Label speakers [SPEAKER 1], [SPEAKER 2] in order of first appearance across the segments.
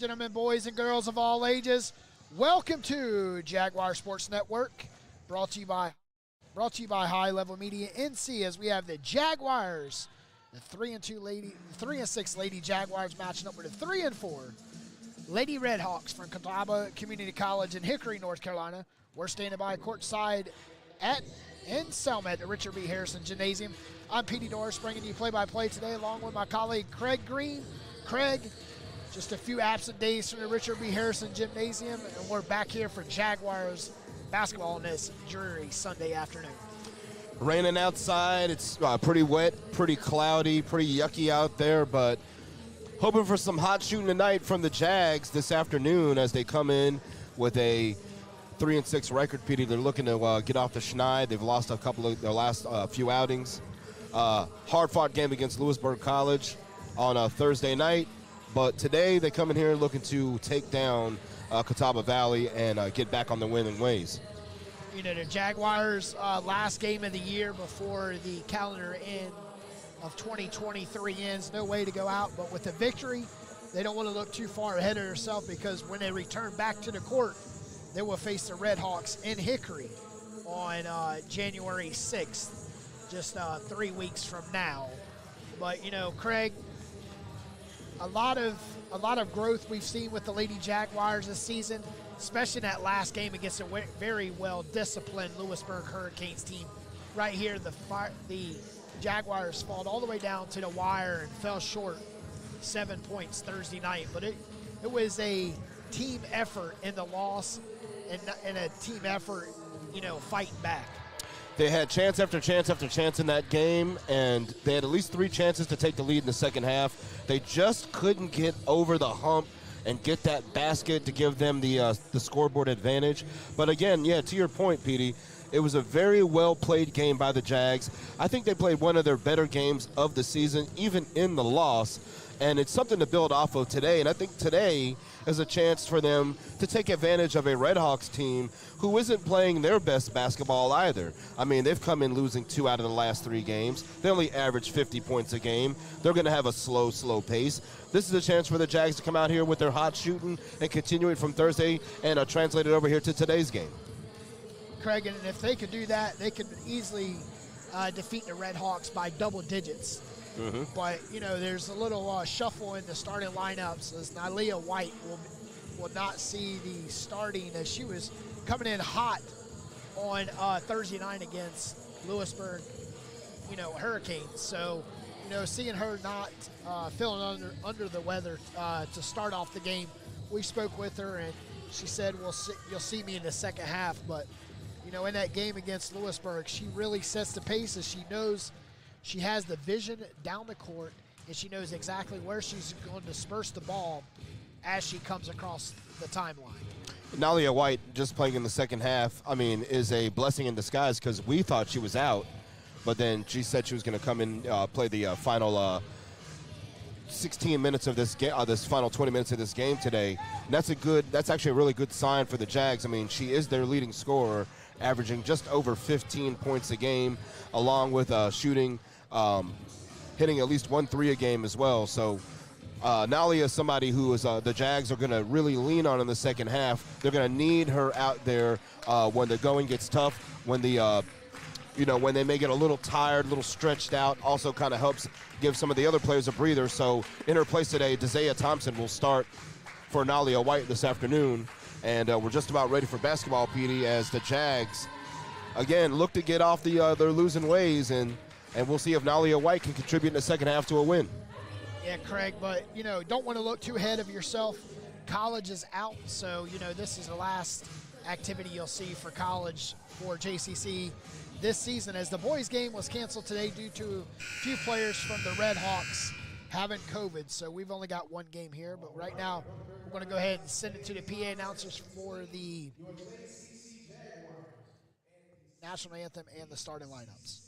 [SPEAKER 1] gentlemen, boys and girls of all ages, welcome to Jaguar Sports Network, brought to you by High Level Media NC, as we have the Jaguars, the 3-6 Lady Jaguars matching up with the 3-4 Lady RedHawks from Catawba Community College in Hickory, North Carolina. We're standing by courtside in Selma at the Richard B. Harrison Gymnasium. I'm Petey Doris, bringing you play-by-play today, along with my colleague Craig Green. Craig, just a few absent days from the Richard B. Harrison Gymnasium, and we're back here for Jaguars basketball on this dreary Sunday afternoon.
[SPEAKER 2] Raining outside. It's pretty wet, pretty cloudy, pretty yucky out there, but hoping for some hot shooting tonight from the Jags this afternoon as they come in with a 3-6 record. Petey, they're looking to get off the schneid. They've lost a couple of their last few outings. Hard-fought game against Lewisburg College on a Thursday night, but today they come in here looking to take down Catawba Valley and get back on the winning ways.
[SPEAKER 1] You know, the Jaguars' last game of the year before the calendar end of 2023 ends, no way to go out, but with a victory, they don't want to look too far ahead of themselves, because when they return back to the court, they will face the RedHawks in Hickory on January 6th, just 3 weeks from now. But, you know, Craig, a lot of growth we've seen with the Lady Jaguars this season, especially in that last game against a very well-disciplined Lewisburg Hurricanes team. Right here, the Jaguars fought all the way down to the wire and fell short 7 points Thursday night. But it was a team effort in the loss and a team effort, you know, fighting back.
[SPEAKER 2] They had chance after chance after chance in that game, and they had at least 3 chances to take the lead in the second half. They just couldn't get over the hump and get that basket to give them the scoreboard advantage. But again, yeah, to your point, Petey, it was a very well-played game by the Jags. I think they played one of their better games of the season, even in the loss, and it's something to build off of today. And I think today is a chance for them to take advantage of a RedHawks team who isn't playing their best basketball either. I mean, they've come in losing 2 out of the last 3 games. They only average 50 points a game. They're going to have a slow pace. This is a chance for the Jags to come out here with their hot shooting and continue it from Thursday and translate it over here to today's game.
[SPEAKER 1] Craig, and if they could do that, they could easily defeat the RedHawks by double digits. Mm-hmm. But, you know, there's a little shuffle in the starting lineups, as Nylia White will not see the starting, as she was coming in hot on Thursday night against Lewisburg, you know, Hurricanes. So, you know, seeing her not feeling under the weather to start off the game, we spoke with her, and she said, you'll see me in the second half. But, you know, in that game against Lewisburg, she really sets the pace, as she knows she has the vision down the court, and she knows exactly where she's going to disperse the ball as she comes across the timeline.
[SPEAKER 2] Nylia White, just playing in the second half, I mean, is a blessing in disguise, because we thought she was out, but then she said she was going to come in, play the final 16 minutes of this game, this final 20 minutes of this game today. And that's actually a really good sign for the Jags. I mean, she is their leading scorer, averaging just over 15 points a game, along with shooting, hitting at least 1 3 a game as well. So Nalia is somebody who is the Jags are going to really lean on in the second half. They're going to need her out there when the going gets tough, when the when they may get a little tired, a little stretched out. Also kind of helps give some of the other players a breather. So in her place today, Desea Thompson will start for Nalia White this afternoon. And we're just about ready for basketball, Petey, as the Jags, again, look to get off their losing ways, and we'll see if Nalia White can contribute in the second half to a win.
[SPEAKER 1] Yeah, Craig, but, you know, don't want to look too ahead of yourself. College is out, so, you know, this is the last activity you'll see for college for JCC this season, as the boys' game was canceled today due to a few players from the RedHawks having COVID. So we've only got 1 game here, but right now we're going to go ahead and send it to the PA announcers for the national anthem and the starting lineups.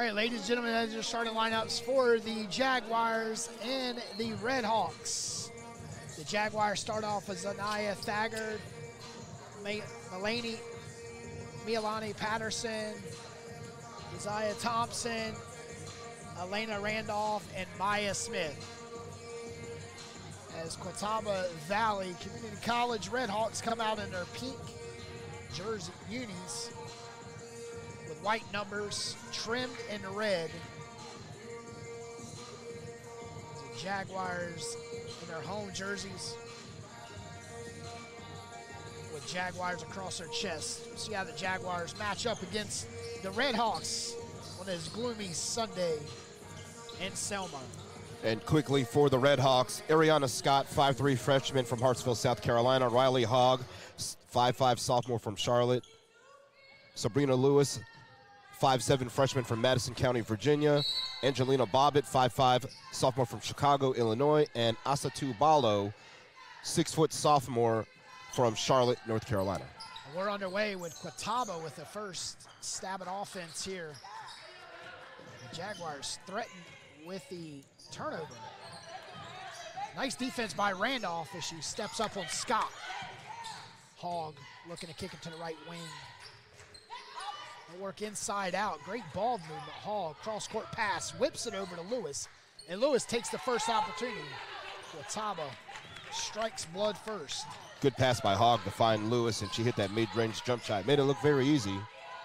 [SPEAKER 1] right, ladies and gentlemen, those are starting lineups for the Jaguars and the RedHawks. The Jaguars start off as Anaya Thagard, Milani Patterson, Isaiah Thompson, Elena Randolph, and Maya Smith. As Catawba Valley Community College RedHawks come out in their pink jersey unis with white numbers trimmed in red. The Jaguars in their home jerseys with Jaguars across their chest. See how the Jaguars match up against the RedHawks on this gloomy Sunday in Selma.
[SPEAKER 2] And quickly for the RedHawks, Ariana Scott, 5'3" freshman from Hartsville, South Carolina. Riley Hogg, 5'5" sophomore from Charlotte. Sabrina Lewis, 5'7" freshman from Madison County, Virginia. Angelina Bobbitt, 5'5", sophomore from Chicago, Illinois. And Asatu Balo, 6' sophomore from Charlotte, North Carolina.
[SPEAKER 1] We're underway with Catawba with the first stab at offense here. The Jaguars threatened with the turnover. Nice defense by Randolph as she steps up on Scott. Hogg looking to kick it to the right wing. They'll work inside out. Great ball movement. Hogg, cross-court pass, whips it over to Lewis. And Lewis takes the first opportunity. Catawba strikes blood first.
[SPEAKER 2] Good pass by Hogg to find Lewis, and she hit that mid-range jump shot. Made it look very easy.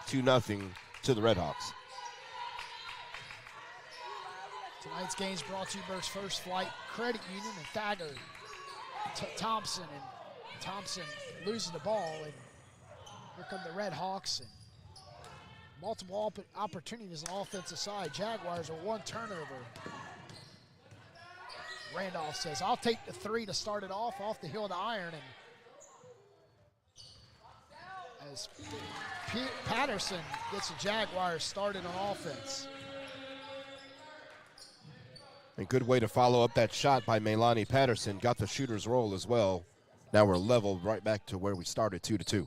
[SPEAKER 2] 2-0 to the RedHawks.
[SPEAKER 1] Tonight's game is brought to you by First Flight Credit Union and Thagard. Thompson, and Thompson loses the ball, and here come the RedHawks, and multiple opportunities on the offensive side. Jaguars are one turnover. Randolph says, I'll take the three to start it off the heel of the iron, and as Patterson gets the Jaguars started on offense.
[SPEAKER 2] A good way to follow up that shot by Melanie Patterson. Got the shooter's roll as well. Now we're leveled right back to where we started, 2-2.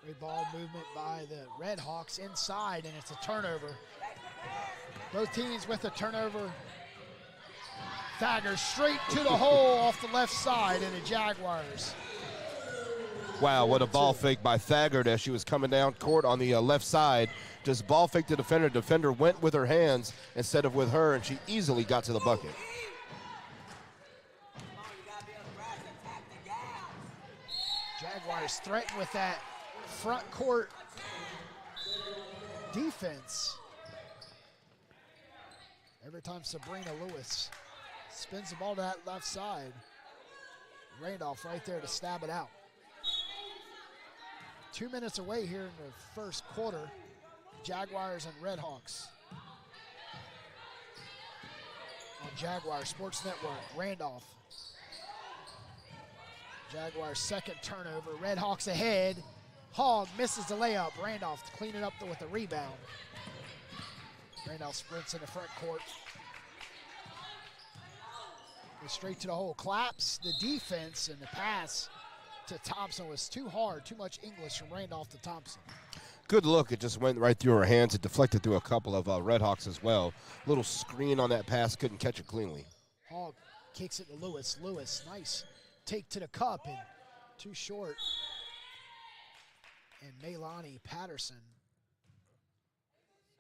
[SPEAKER 1] Great ball movement by the RedHawks inside, and it's a turnover. Both teams with a turnover. Thagard straight to the hole off the left side, and the Jaguars.
[SPEAKER 2] Wow, what a ball fake by Thagard as she was coming down court on the left side. Just ball fake the defender. Defender went with her hands instead of with her, and she easily got to the bucket.
[SPEAKER 1] Jaguars threaten with that front court defense. Every time Sabrina Lewis spins the ball to that left side, Randolph right there to stab it out. 2 minutes away here in the first quarter. Jaguars and RedHawks. On Jaguar Sports Network, Randolph. Jaguars' second turnover. RedHawks ahead. Hogg misses the layup. Randolph to clean it up with a rebound. Randolph sprints in the front court. Goes straight to the hole. Claps the defense, and the pass to Thompson was too hard. Too much English from Randolph to Thompson.
[SPEAKER 2] Good look. It just went right through her hands. It deflected through a couple of RedHawks as well. Little screen on that pass. Couldn't catch it cleanly.
[SPEAKER 1] Hogg kicks it to Lewis. Lewis, nice take to the cup, and too short. And Melanie Patterson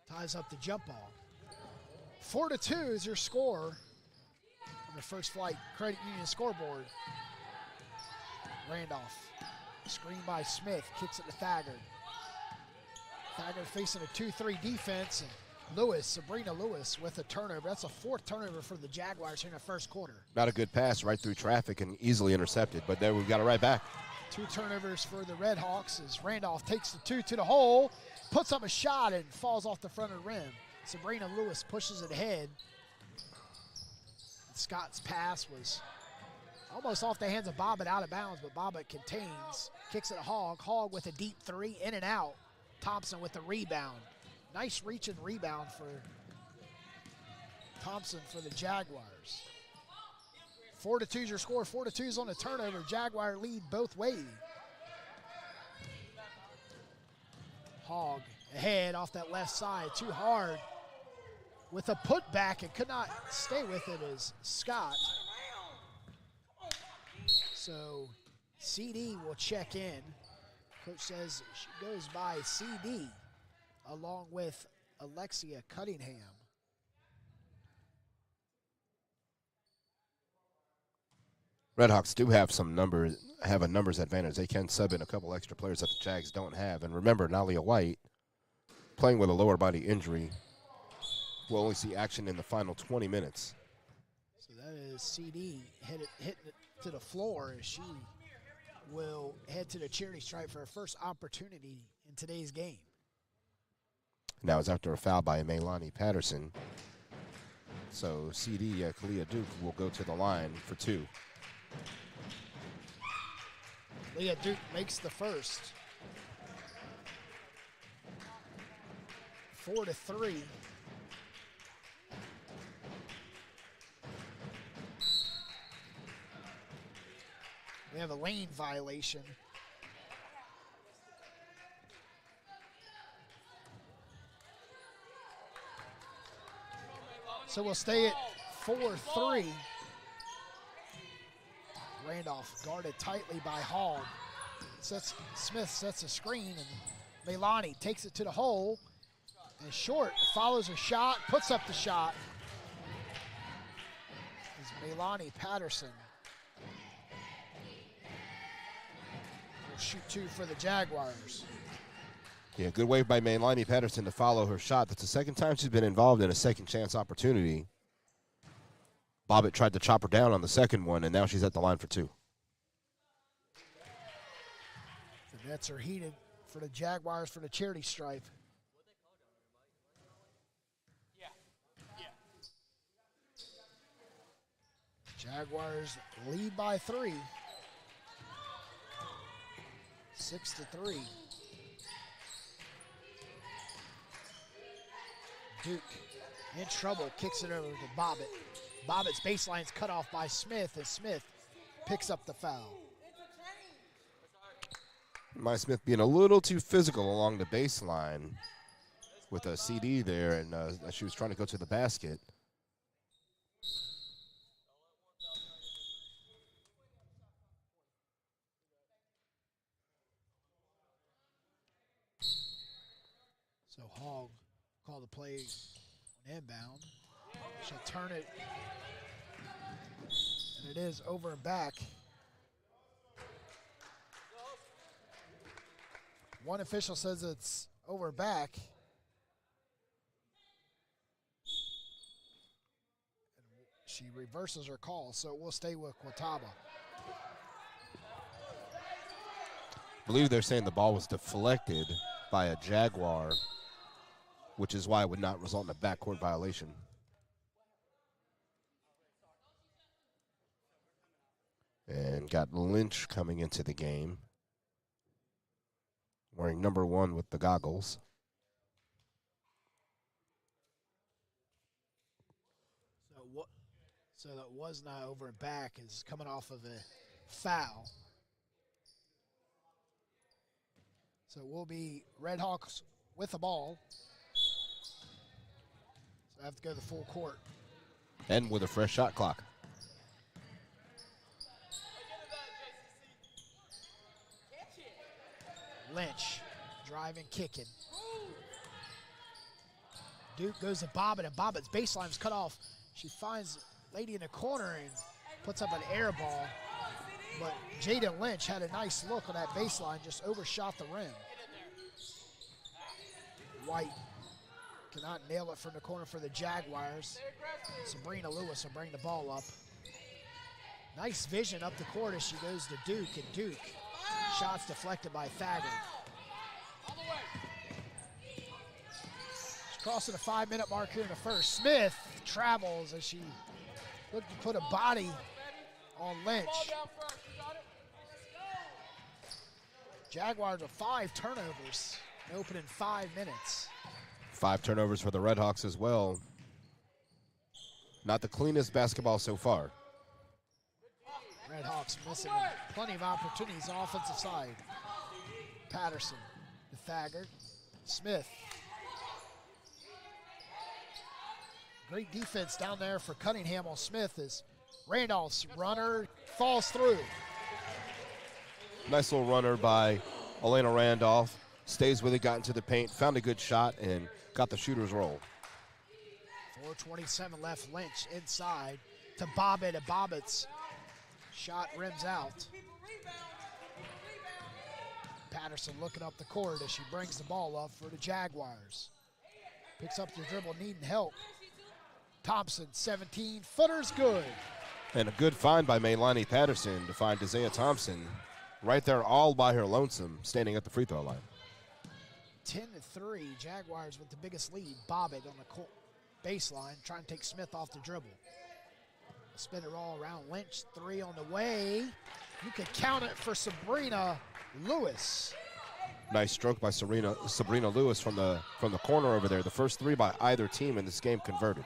[SPEAKER 1] ties up the jump ball. 4-2 is your score on the First Flight Credit Union scoreboard. Randolph, screen by Smith, kicks it to Thagard. Thagard facing a 2-3 defense, and Lewis, Sabrina Lewis with a turnover. That's a fourth turnover for the Jaguars here in the first quarter.
[SPEAKER 2] Not a good pass right through traffic and easily intercepted, but there we've got it right back.
[SPEAKER 1] 2 turnovers for the RedHawks as Randolph takes the 2 to the hole, puts up a shot, and falls off the front of the rim. Sabrina Lewis pushes it ahead. Scott's pass was almost off the hands of Bobbitt, out of bounds, but Bobbitt contains, kicks it to Hogg. Hogg with a deep 3, in and out. Thompson with the rebound. Nice reach and rebound for Thompson for the Jaguars. 4-2 is your score. 4-2 is on the turnover. Jaguar lead both ways. Hogg ahead off that left side, too hard. With a putback and could not stay with it is Scott. So CD will check in. Coach says she goes by CD along with Alexia Cunningham.
[SPEAKER 2] RedHawks do have a numbers advantage. They can sub in a couple extra players that the Jags don't have. And remember, Nalia White, playing with a lower body injury, will only see action in the final 20 minutes.
[SPEAKER 1] So that is CD hitting it to the floor as she will head to the charity stripe for her first opportunity in today's game.
[SPEAKER 2] Now it's after a foul by Maylani Patterson. So CD, Kalia Duke, will go to the line for 2.
[SPEAKER 1] Leah Duke makes the first. 4-3. We have a lane violation. So we'll stay at 4-3. Randolph guarded tightly by Hall. Smith sets a screen, and Maylani takes it to the hole. And Short follows her shot, puts up the shot. Is Maylani Patterson. Will shoot 2 for the Jaguars.
[SPEAKER 2] Yeah, good wave by Maylani Patterson to follow her shot. That's the second time she's been involved in a second chance opportunity. Bobbitt tried to chop her down on the second one, and now she's at the line for 2.
[SPEAKER 1] The nets are heated for the Jaguars for the charity stripe. Jaguars lead by 3. 6-3. Duke in trouble, kicks it over to Bobbitt. Bobbitt's baseline's cut off by Smith, and Smith picks up the foul.
[SPEAKER 2] My Smith being a little too physical along the baseline with a CD there, and she was trying to go to the basket.
[SPEAKER 1] So Hogg called the play on inbound. She'll turn it, and it is over and back. One official says it's over and back. And she reverses her call, so we'll stay with Catawba.
[SPEAKER 2] I believe they're saying the ball was deflected by a Jaguar, which is why it would not result in a backcourt violation. And got Lynch coming into the game, wearing number 1 with the goggles.
[SPEAKER 1] So that was not over and back, is coming off of a foul. So we'll be RedHawks with the ball. So I have to go to the full court.
[SPEAKER 2] And with a fresh shot clock.
[SPEAKER 1] Lynch driving, kicking. Duke goes to Bobbitt, and Bobbitt's baseline's cut off. She finds Lady in the corner and puts up an air ball. But Jaden Lynch had a nice look on that baseline, just overshot the rim. White cannot nail it from the corner for the Jaguars. Sabrina Lewis will bring the ball up. Nice vision up the court as she goes to Duke, and Duke shots deflected by Thaggart. She's crossing the 5-minute mark here in the first. Smith travels as she looked to put a body on Lynch. Jaguars with 5 turnovers, opening 5 minutes.
[SPEAKER 2] 5 turnovers for the RedHawks as well. Not the cleanest basketball so far.
[SPEAKER 1] RedHawks missing plenty of opportunities on the offensive side. Patterson to Thaggart. Smith. Great defense down there for Cunningham on Smith as Randolph's runner falls through.
[SPEAKER 2] Nice little runner by Elena Randolph. Stays with it, got into the paint, found a good shot, and got the shooter's roll.
[SPEAKER 1] 4:27 left. Lynch inside to Bobbitt, and Bobbitt's shot rims out. Patterson looking up the court as she brings the ball up for the Jaguars. Picks up the dribble, needing help. Thompson, 17-footer's good.
[SPEAKER 2] And a good find by Maylani Patterson to find Isaiah Thompson right there all by her lonesome, standing at the free throw line.
[SPEAKER 1] 10-3, Jaguars with the biggest lead. Bobbitt on the baseline, trying to take Smith off the dribble. Spin it all around. Lynch, 3 on the way. You can count it for Sabrina Lewis.
[SPEAKER 2] Nice stroke by Sabrina Lewis from the corner over there. The first 3 by either team in this game converted.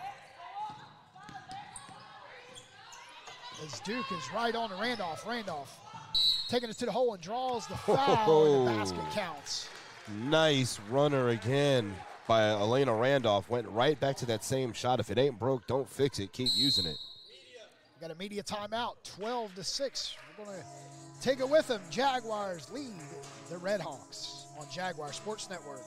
[SPEAKER 1] As Duke is right on to Randolph. Randolph taking it to the hole and draws the foul, and the basket counts.
[SPEAKER 2] Nice runner again by Elena Randolph. Went right back to that same shot. If it ain't broke, don't fix it. Keep using it.
[SPEAKER 1] Got a media timeout, 12-6. We're going to take it with them. Jaguars lead the RedHawks on Jaguar Sports Network.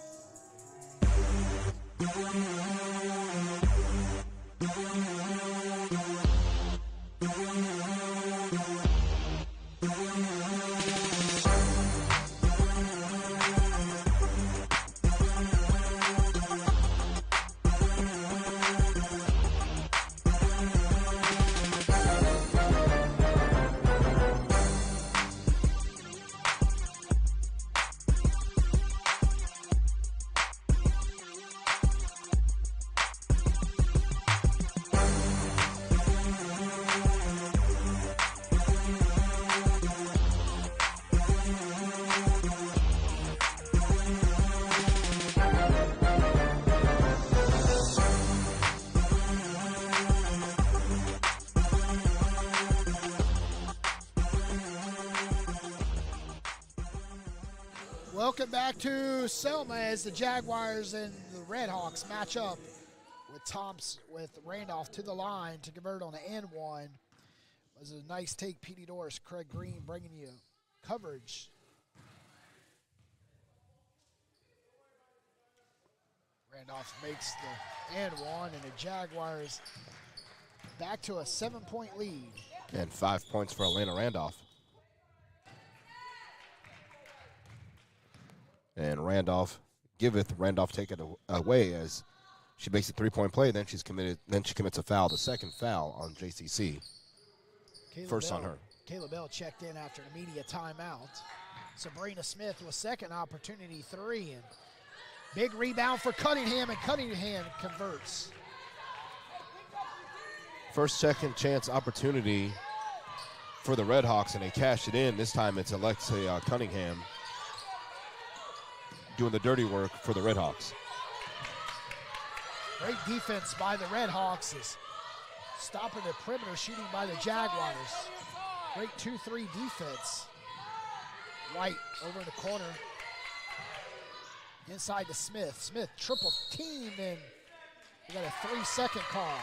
[SPEAKER 1] Welcome back to Selma as the Jaguars and the RedHawks match up with Randolph to the line to convert on the N1. It was a nice take, Petey Doris, Craig Green bringing you coverage. Randolph makes the N1, and the Jaguars back to a 7-point lead.
[SPEAKER 2] And 5 points for Elena Randolph. And Randolph take it away as she makes a 3-point play. Then she commits a foul, the second foul on JCC. First on her.
[SPEAKER 1] Kayla Bell checked in after an immediate timeout. Sabrina Smith with second opportunity 3, and big rebound for Cunningham, and Cunningham converts.
[SPEAKER 2] First second chance opportunity for the RedHawks, and they cash it in. This time it's Alexia Cunningham doing the dirty work for the RedHawks.
[SPEAKER 1] Great defense by the RedHawks is stopping the perimeter shooting by the Jaguars. Great 2-3 defense. White over in the corner. Inside to Smith. Smith triple team, and we got a 3-second call.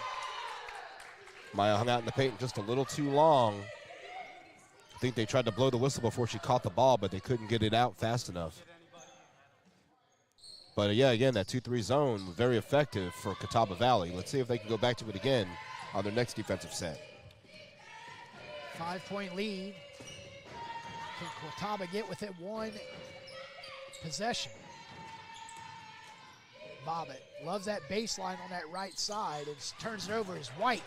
[SPEAKER 2] Maya hung out in the paint just a little too long. I think they tried to blow the whistle before she caught the ball, but they couldn't get it out fast enough. But yeah, again, that 2-3 zone, very effective for Catawba Valley. Let's see if they can go back to it again on their next defensive set.
[SPEAKER 1] 5-point lead. Can Catawba get within one possession? Bobbitt loves that baseline on that right side and turns it over as White.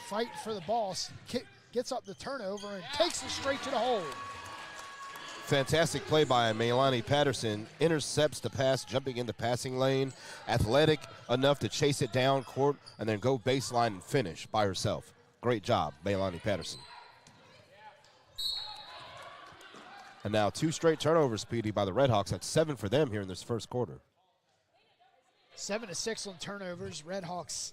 [SPEAKER 1] Fight for the ball, gets up the turnover and takes it straight to the hole.
[SPEAKER 2] Fantastic play by Maylani Patterson. Intercepts the pass, jumping in the passing lane. Athletic enough to chase it down court and then go baseline and finish by herself. Great job, Maylani Patterson. And now 2 straight turnovers, Petey, by the RedHawks. That's 7 for them here in this first quarter.
[SPEAKER 1] 7-6 on turnovers. RedHawks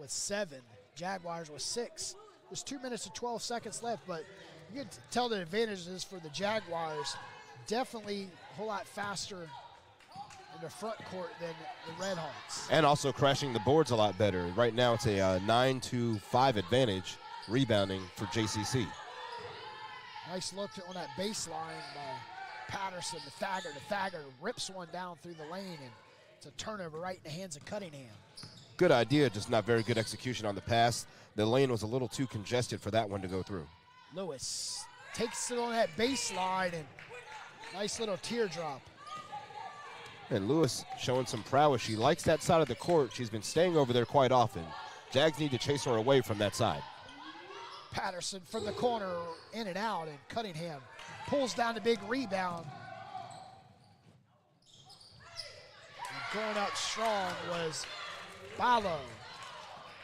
[SPEAKER 1] with 7. Jaguars with 6. There's 2 minutes and 12 seconds left, but you can tell the advantages for the Jaguars. Definitely a whole lot faster in the front court than the RedHawks.
[SPEAKER 2] And also crashing the boards a lot better. Right now it's a 9-5 advantage rebounding for JCC.
[SPEAKER 1] Nice look on that baseline by Patterson to Thagard. Thagard rips one down through the lane, and it's a turnover right in the hands of Cunningham.
[SPEAKER 2] Good idea, just not very good execution on the pass. The lane was a little too congested for that one to go through.
[SPEAKER 1] Lewis takes it on that baseline, and nice little teardrop.
[SPEAKER 2] And Lewis showing some prowess. She likes that side of the court. She's been staying over there quite often. Jags need to chase her away from that side.
[SPEAKER 1] Patterson from the corner, in and out, and Cunningham pulls down the big rebound. And going up strong was Balo.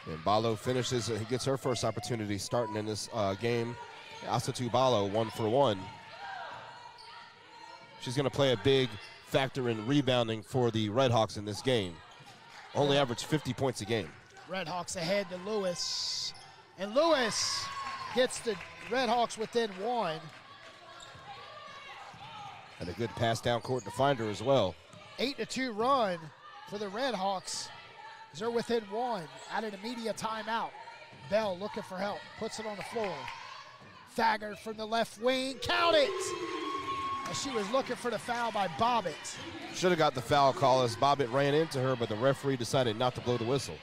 [SPEAKER 2] And Balo finishes, he gets her first opportunity starting in this game. Asatu Balo, 1 for 1. She's going to play a big factor in rebounding for the RedHawks in this game. Only averaged 50 points a game.
[SPEAKER 1] RedHawks ahead to Lewis. And Lewis gets the RedHawks within 1.
[SPEAKER 2] And a good pass down court to find her as well.
[SPEAKER 1] 8-2 run for the RedHawks. They're within 1 out of the media timeout. Bell looking for help, puts it on the floor. Thagard from the left wing, count it! As she was looking for the foul by Bobbitt.
[SPEAKER 2] Should have got the foul call as Bobbitt ran into her, but the referee decided not to blow the whistle.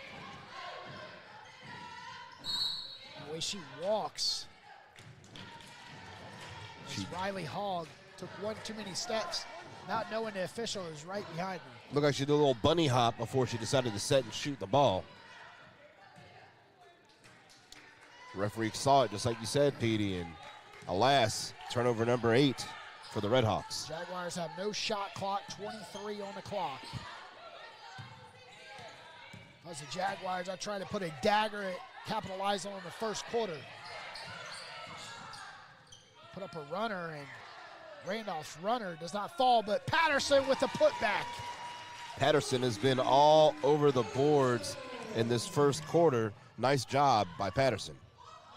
[SPEAKER 1] The way she walks. Riley Hogg took one too many steps, not knowing the official is right behind her.
[SPEAKER 2] Looked like she did a little bunny hop before she decided to set and shoot the ball. The referee saw it, just like you said, Petey, and alas, turnover number 8 for the RedHawks.
[SPEAKER 1] Jaguars have no shot clock, 23 on the clock. As the Jaguars are trying to put a dagger at capitalize on the first quarter. Put up a runner, and Randolph's runner does not fall, but Patterson with the putback.
[SPEAKER 2] Patterson has been all over the boards in this first quarter. Nice job by Patterson.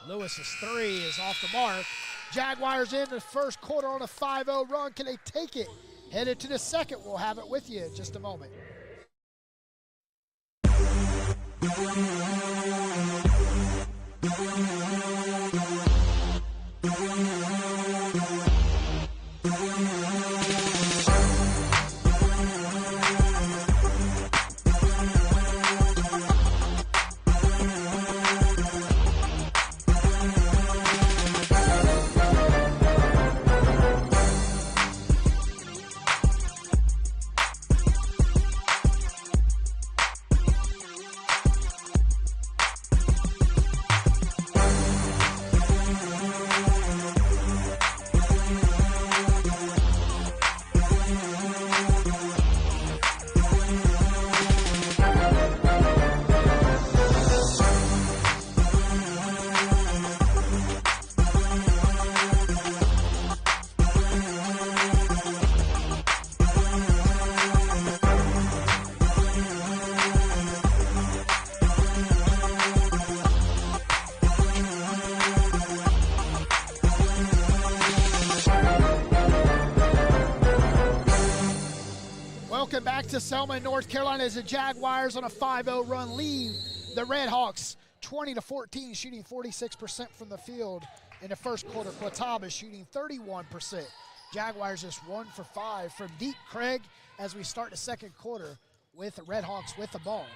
[SPEAKER 1] Lewis's 3 is off the mark. Jaguars in the first quarter on a 5-0 run. Can they take it? Headed to the second. We'll have it with you in just a moment. Welcome back to Selma, North Carolina, as the Jaguars on a 5-0 run lead the RedHawks 20-14, shooting 46% from the field in the first quarter. Catawba shooting 31%. Jaguars just 1 for 5 from deep, Craig, as we start the second quarter with the RedHawks with the ball.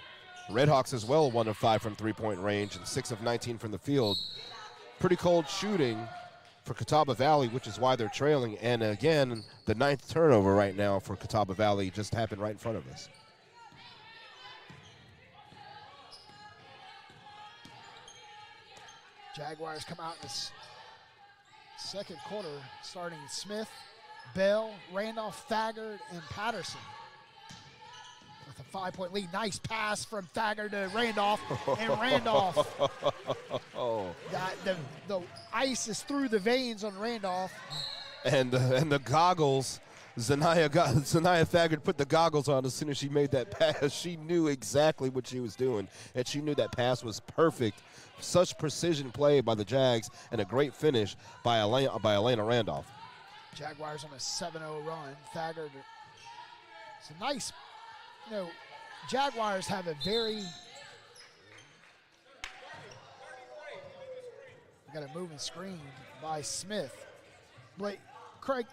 [SPEAKER 2] RedHawks as well, 1 of 5 from three-point range and 6 of 19 from the field. Pretty cold shooting for Catawba Valley, which is why they're trailing. And again, the 9th turnover right now for Catawba Valley just happened right in front of us.
[SPEAKER 1] Jaguars come out in this second quarter, starting Smith, Bell, Randolph, Thagard, and Patterson. With a 5-point lead. Nice pass from Thagard to Randolph, and Randolph got the ice is through the veins on Randolph.
[SPEAKER 2] And the goggles, Zanaya Thagard put the goggles on as soon as she made that pass. She knew exactly what she was doing, and she knew that pass was perfect. Such precision play by the Jags, and a great finish by Elena Randolph.
[SPEAKER 1] Jaguars on a 7-0 run. Thagard, it's a nice you know, Jaguars have a very got a moving screen by Smith. But, Craig,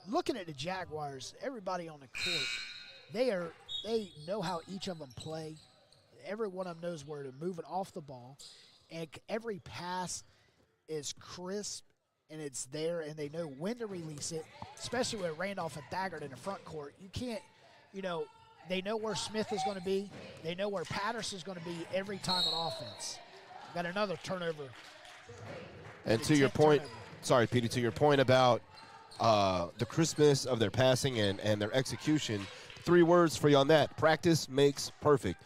[SPEAKER 1] looking at the Jaguars, everybody on the court, they know how each of them play. Every one of them knows where to move it off the ball. And every pass is crisp, and it's there, and they know when to release it, especially with Randolph and Thaggart in the front court. You can't, you know, they know where Smith is going to be. They know where Patterson is going to be every time on offense. Got another turnover.
[SPEAKER 2] And to your point, sorry, Petey, to your point about the crispness of their passing and their execution, 3 words for you on that. Practice makes perfect.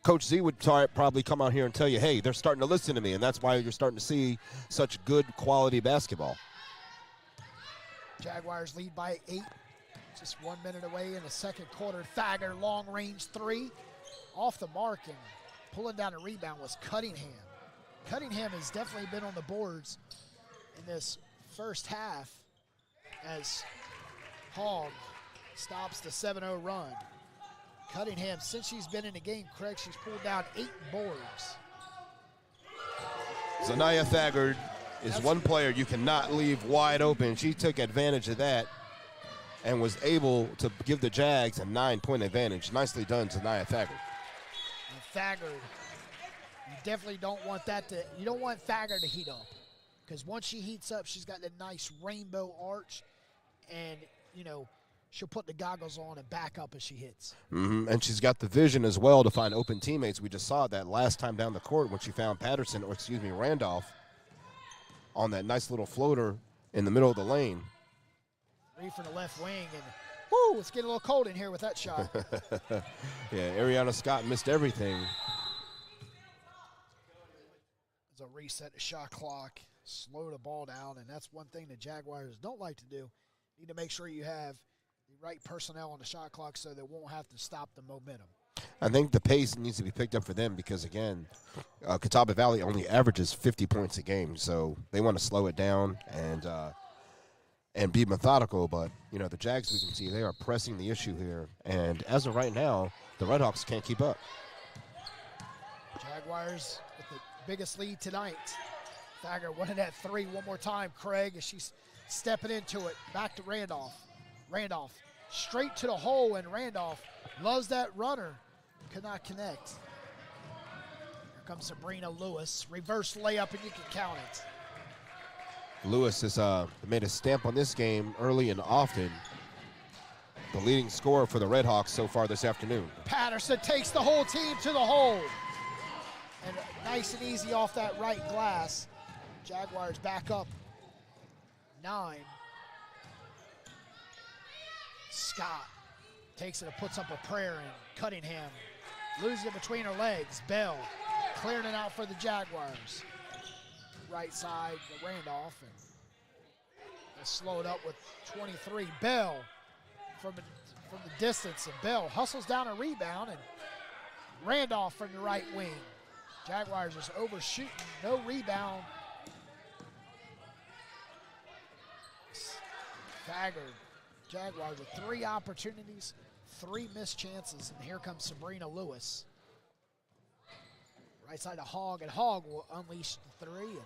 [SPEAKER 2] Coach Z would probably come out here and tell you, hey, they're starting to listen to me, and that's why you're starting to see such good quality basketball.
[SPEAKER 1] Jaguars lead by 8. Just 1 minute away in the second quarter. Thaggart, long-range 3. Off the mark, and pulling down a rebound was Cunningham. Cunningham has definitely been on the boards in this first half as Hogg stops the 7-0 run. Cunningham, since she's been in the game, Craig, she's pulled down 8 boards.
[SPEAKER 2] Zanaya Thaggart is one player you cannot leave wide open. She took advantage of that and was able to give the Jags a 9-point advantage. Nicely done, Zanaya Thaggart.
[SPEAKER 1] And Thaggart, you definitely don't want that to, you don't want Thaggart to heat up. Because once she heats up, she's got that nice rainbow arch, and, you know, she'll put the goggles on and back up as she hits.
[SPEAKER 2] And she's got the vision as well to find open teammates. We just saw that last time down the court when she found Randolph on that nice little floater in the middle of the lane.
[SPEAKER 1] 3 from the left wing, and whoo, it's getting a little cold in here with that shot.
[SPEAKER 2] Yeah, Ariana Scott missed everything.
[SPEAKER 1] There's a reset the shot clock, slow the ball down, and that's one thing the Jaguars don't like to do. You need to make sure you have the right personnel on the shot clock so they won't have to stop the momentum.
[SPEAKER 2] I think the pace needs to be picked up for them because, again, Catawba Valley only averages 50 points a game, so they want to slow it down and be methodical. But, you know, the Jags, we can see they are pressing the issue here. And as of right now, the RedHawks can't keep up.
[SPEAKER 1] Jaguars with the biggest lead tonight. Thaggart wanted that 3 one more time, Craig, as she's stepping into it. Back to Randolph. Randolph straight to the hole, and Randolph loves that runner. Could not connect. Here comes Sabrina Lewis. Reverse layup, and you can count it.
[SPEAKER 2] Lewis has made a stamp on this game early and often. The leading scorer for the RedHawks so far this afternoon.
[SPEAKER 1] Patterson takes the whole team to the hole. And nice and easy off that right glass. Jaguars back up 9. Scott takes it and puts up a prayer, and Cunningham loses it between her legs. Bell clearing it out for the Jaguars. Right side to Randolph, and they slow it up with 23. Bell from the distance, and Bell hustles down a rebound, and Randolph from the right wing. Jaguars just overshooting, no rebound. Thaggart. Jaguars with 3 opportunities, 3 missed chances, and here comes Sabrina Lewis. Right side to Hogg, and Hogg will unleash the 3. And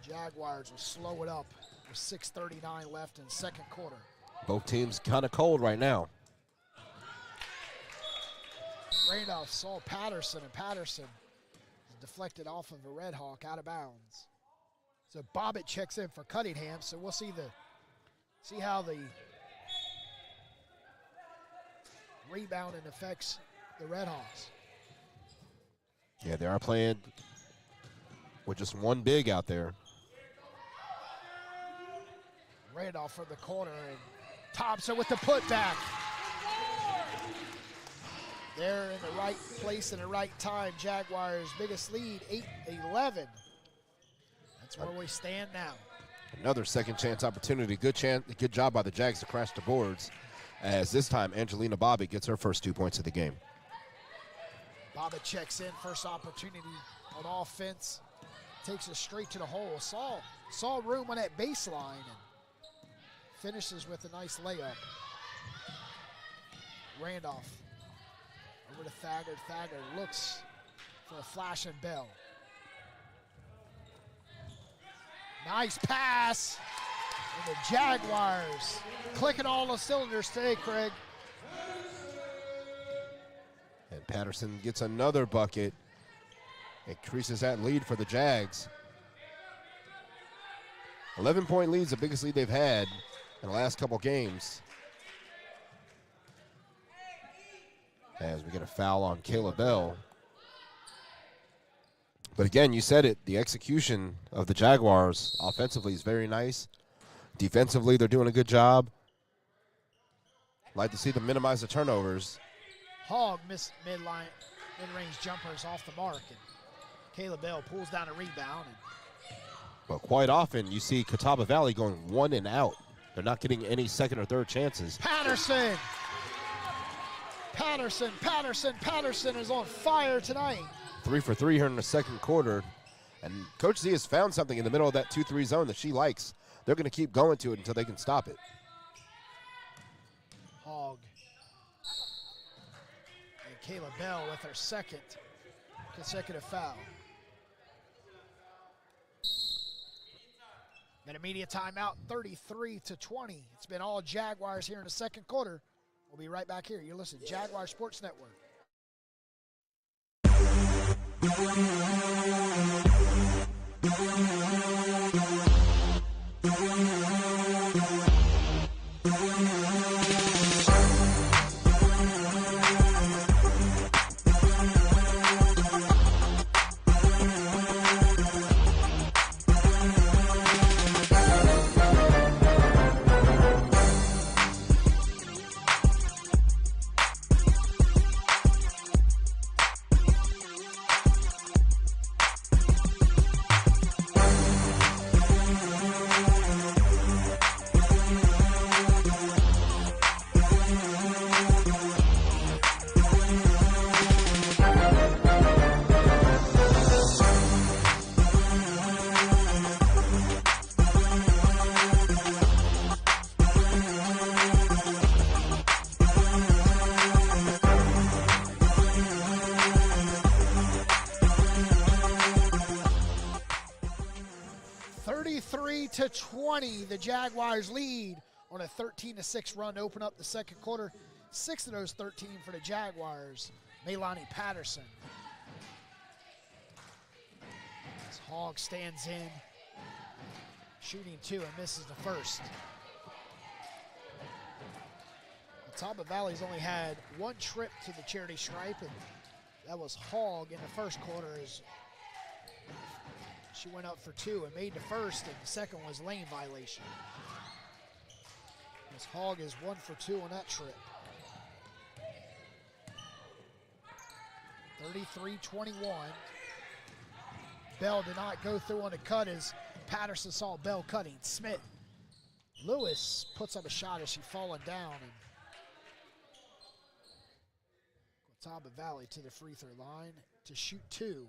[SPEAKER 1] Jaguars will slow it up with 6:39 left in the second quarter.
[SPEAKER 2] Both teams kind of cold right now.
[SPEAKER 1] Randolph saw Patterson, and Patterson deflected off of a RedHawk out of bounds. So Bobbitt checks in for Cunningham. So we'll see how the rebounding affects the RedHawks.
[SPEAKER 2] Yeah, they are playing with just one big out there.
[SPEAKER 1] Randolph from the corner, and Thompson with the putback. They're in the right place in the right time. Jaguars' biggest lead, 8-11. That's where we stand now.
[SPEAKER 2] Another second chance opportunity. Good job by the Jags to crash the boards, as this time Angelina Bobbitt gets her first 2 points of the game.
[SPEAKER 1] Bobbitt checks in, first opportunity on offense. Takes it straight to the hole. Saw room on that baseline and finishes with a nice layup. Randolph over to Thaggart. Thaggart looks for a flash and Bell. Nice pass. And the Jaguars clicking all the cylinders today, Craig.
[SPEAKER 2] And Patterson gets another bucket. Increases that lead for the Jags. 11-point lead's the biggest lead they've had in the last couple games. As we get a foul on Kayla Bell. But again, you said it, the execution of the Jaguars offensively is very nice. Defensively, they're doing a good job. Like to see them minimize the turnovers.
[SPEAKER 1] Hogg missed mid-range jumpers off the mark, and Kayla Bell pulls down a rebound.
[SPEAKER 2] But quite often, you see Catawba Valley going 1 and out. They're not getting any second or third chances.
[SPEAKER 1] Patterson is on fire tonight.
[SPEAKER 2] 3 for 3 here in the second quarter. And Coach Z has found something in the middle of that 2-3 zone that she likes. They're going to keep going to it until they can stop it.
[SPEAKER 1] Hogg. And Kayla Bell with her second consecutive foul. Then immediate timeout, 33-20. It's been all Jaguars here in the second quarter. We'll be right back here. You're listening to Jaguar Sports Network. To 20, the Jaguars lead on a 13-6 run to open up the second quarter. 6 of those 13 for the Jaguars. Maylani Patterson. As Hogg stands in, shooting 2 and misses the first. Catawba Valley's only had 1 trip to the charity stripe, and that was Hogg in the first quarter. As she went up for 2 and made the first, and the second was lane violation. As Hogg is 1 for 2 on that trip. 33-21. Bell did not go through on the cut as Patterson saw Bell cutting. Smith. Lewis puts up a shot as she fallen down. And Catawba Valley to the free throw line to shoot 2.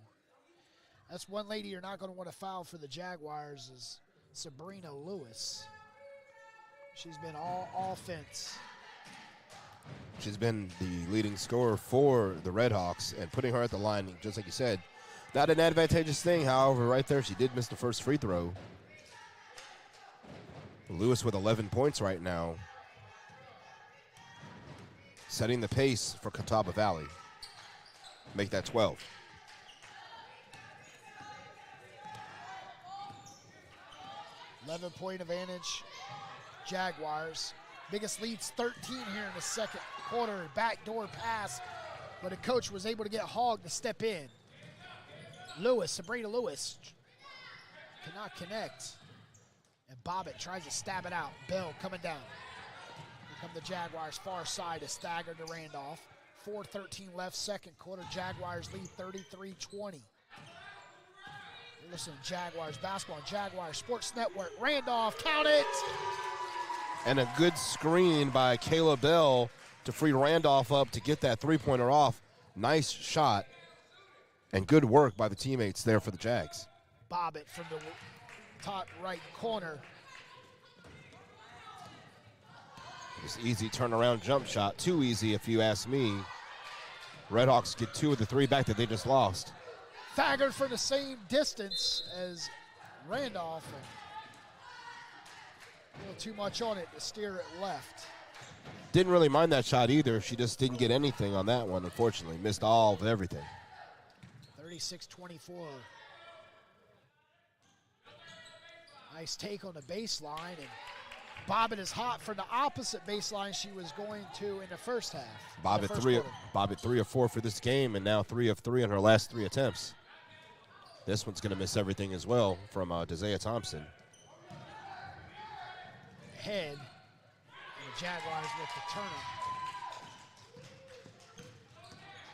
[SPEAKER 1] That's one lady you're not going to want to foul for the Jaguars is Sabrina Lewis. She's been all offense.
[SPEAKER 2] She's been the leading scorer for the RedHawks, and putting her at the line, just like you said, not an advantageous thing. However, right there, she did miss the first free throw. Lewis with 11 points right now, setting the pace for Catawba Valley. Make that 12.
[SPEAKER 1] Point advantage, Jaguars. Biggest lead's 13 here in the second quarter. Backdoor pass, but the coach was able to get Hogg to step in. Lewis, Sabrina Lewis, cannot connect. And Bobbitt tries to stab it out. Bell coming down. Here come the Jaguars far side to stagger to Randolph. 4:13 left, second quarter. Jaguars lead 33-20. Listen, Jaguars basketball, Jaguars Sports Network. Randolph, count it.
[SPEAKER 2] And a good screen by Kayla Bell to free Randolph up to get that three-pointer off. Nice shot and good work by the teammates there for the Jags.
[SPEAKER 1] Bobbitt from the top right corner.
[SPEAKER 2] This easy turnaround jump shot. Too easy if you ask me. RedHawks get 2 of the 3 back that they just lost.
[SPEAKER 1] Thagard for the same distance as Randolph. A little too much on it to steer it left.
[SPEAKER 2] Didn't really mind that shot either. She just didn't get anything on that one, unfortunately. Missed all of everything.
[SPEAKER 1] 36-24. Nice take on the baseline, and Bobbitt is hot for the opposite baseline she was going to in the first half.
[SPEAKER 2] Bobbitt 3 of 4 for this game, and now 3 of 3 on her last 3 attempts. This one's going to miss everything as well from Desea Thompson.
[SPEAKER 1] Head, and the Jaguars with the turnover.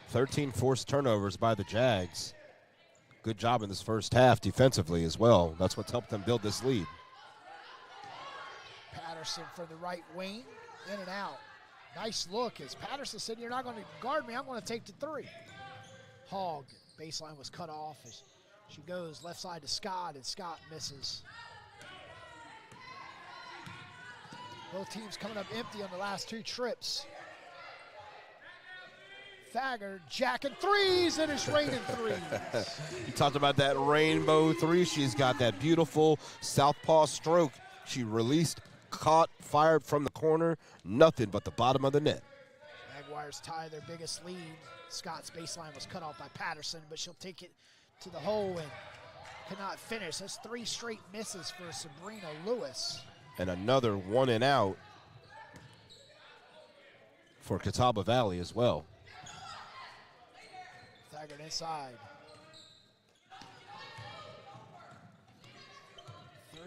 [SPEAKER 2] 13 forced turnovers by the Jags. Good job in this first half defensively as well. That's what's helped them build this lead.
[SPEAKER 1] Patterson for the right wing, in and out. Nice look as Patterson said, "You're not going to guard me, I'm going to take the 3." Hogg, baseline was cut off as she goes left side to Scott, and Scott misses. Both teams coming up empty on the last 2 trips. Thagard jacking 3s, and it's raining 3s.
[SPEAKER 2] You talked about that rainbow 3. She's got that beautiful southpaw stroke. She released, caught, fired from the corner. Nothing but the bottom of the net.
[SPEAKER 1] Jaguars tie their biggest lead. Scott's baseline was cut off by Patterson, but she'll take it to the hole and cannot finish. That's 3 straight misses for Sabrina Lewis.
[SPEAKER 2] And another 1 and out for Catawba Valley as well.
[SPEAKER 1] Thagard inside.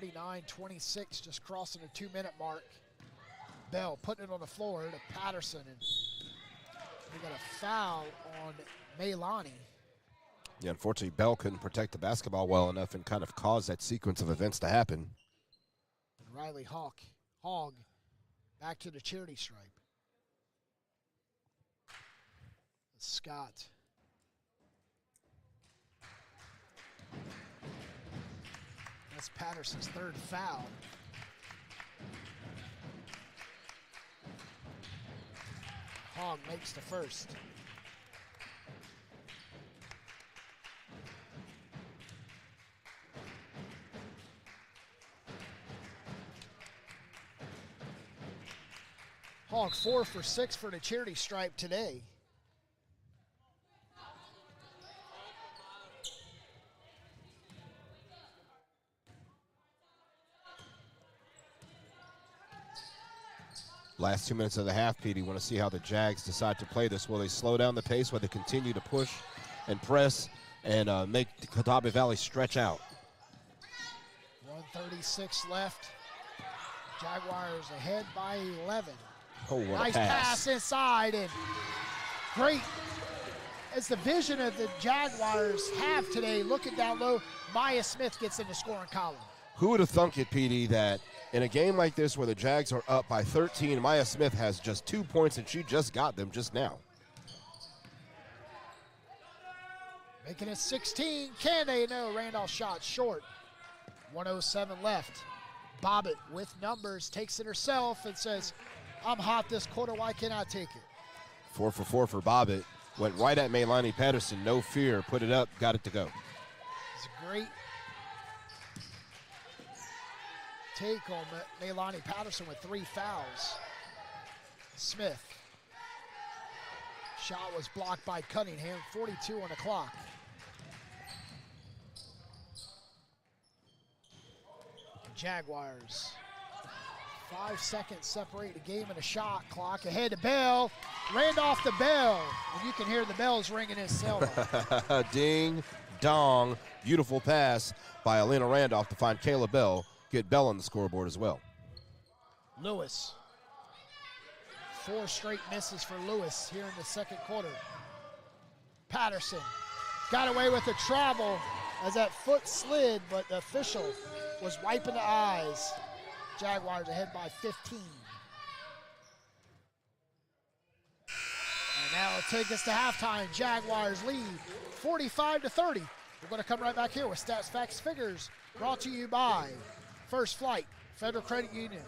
[SPEAKER 1] 39-26, just crossing the 2-minute mark. Bell putting it on the floor to Patterson, and we got a foul on Maylani.
[SPEAKER 2] Yeah, unfortunately, Bell couldn't protect the basketball well enough and kind of caused that sequence of events to happen.
[SPEAKER 1] Riley Hogg back to the charity stripe. Scott. That's Patterson's 3rd foul. Hogg makes the 1st. Hogg 4 for 6 for the charity stripe today.
[SPEAKER 2] Last 2 minutes of the half, Petey. Want to see how the Jags decide to play this. Will they slow down the pace? Will they continue to push and press and make Catawba Valley stretch out?
[SPEAKER 1] 1:36 left. Jaguars ahead by 11.
[SPEAKER 2] Oh, what
[SPEAKER 1] nice
[SPEAKER 2] a pass
[SPEAKER 1] inside, and great. As the vision of the Jaguars have today, looking down low, Maya Smith gets in the scoring column.
[SPEAKER 2] Who would have thunk it, Petey, that in a game like this where the Jags are up by 13, Maya Smith has just 2 points, and she just got them just now.
[SPEAKER 1] Making it 16. Can they? No, Randolph shot short. 1:07 left. Bobbitt with numbers takes it herself and says, "I'm hot this quarter, why can't I take it?"
[SPEAKER 2] 4 for 4 for Bobbitt. Went right at Maylani Patterson, no fear, put it up, got it to go.
[SPEAKER 1] It's a great take on Maylani Patterson with 3 fouls. Smith. Shot was blocked by Cunningham, 42 on the clock. Jaguars. 5 seconds separate the game and a shot clock. Ahead to Bell. Randolph to Bell. And you can hear the bells ringing in Selma.
[SPEAKER 2] Ding, dong. Beautiful pass by Elena Randolph to find Kayla Bell. Get Bell on the scoreboard as well.
[SPEAKER 1] Lewis. 4 straight misses for Lewis here in the second quarter. Patterson got away with a travel as that foot slid, but the official was wiping the eyes. Jaguars ahead by 15. And now it'll take us to halftime. Jaguars lead 45-30. We're going to come right back here with Stats, Facts, Figures, brought to you by First Flight, Federal Credit Union.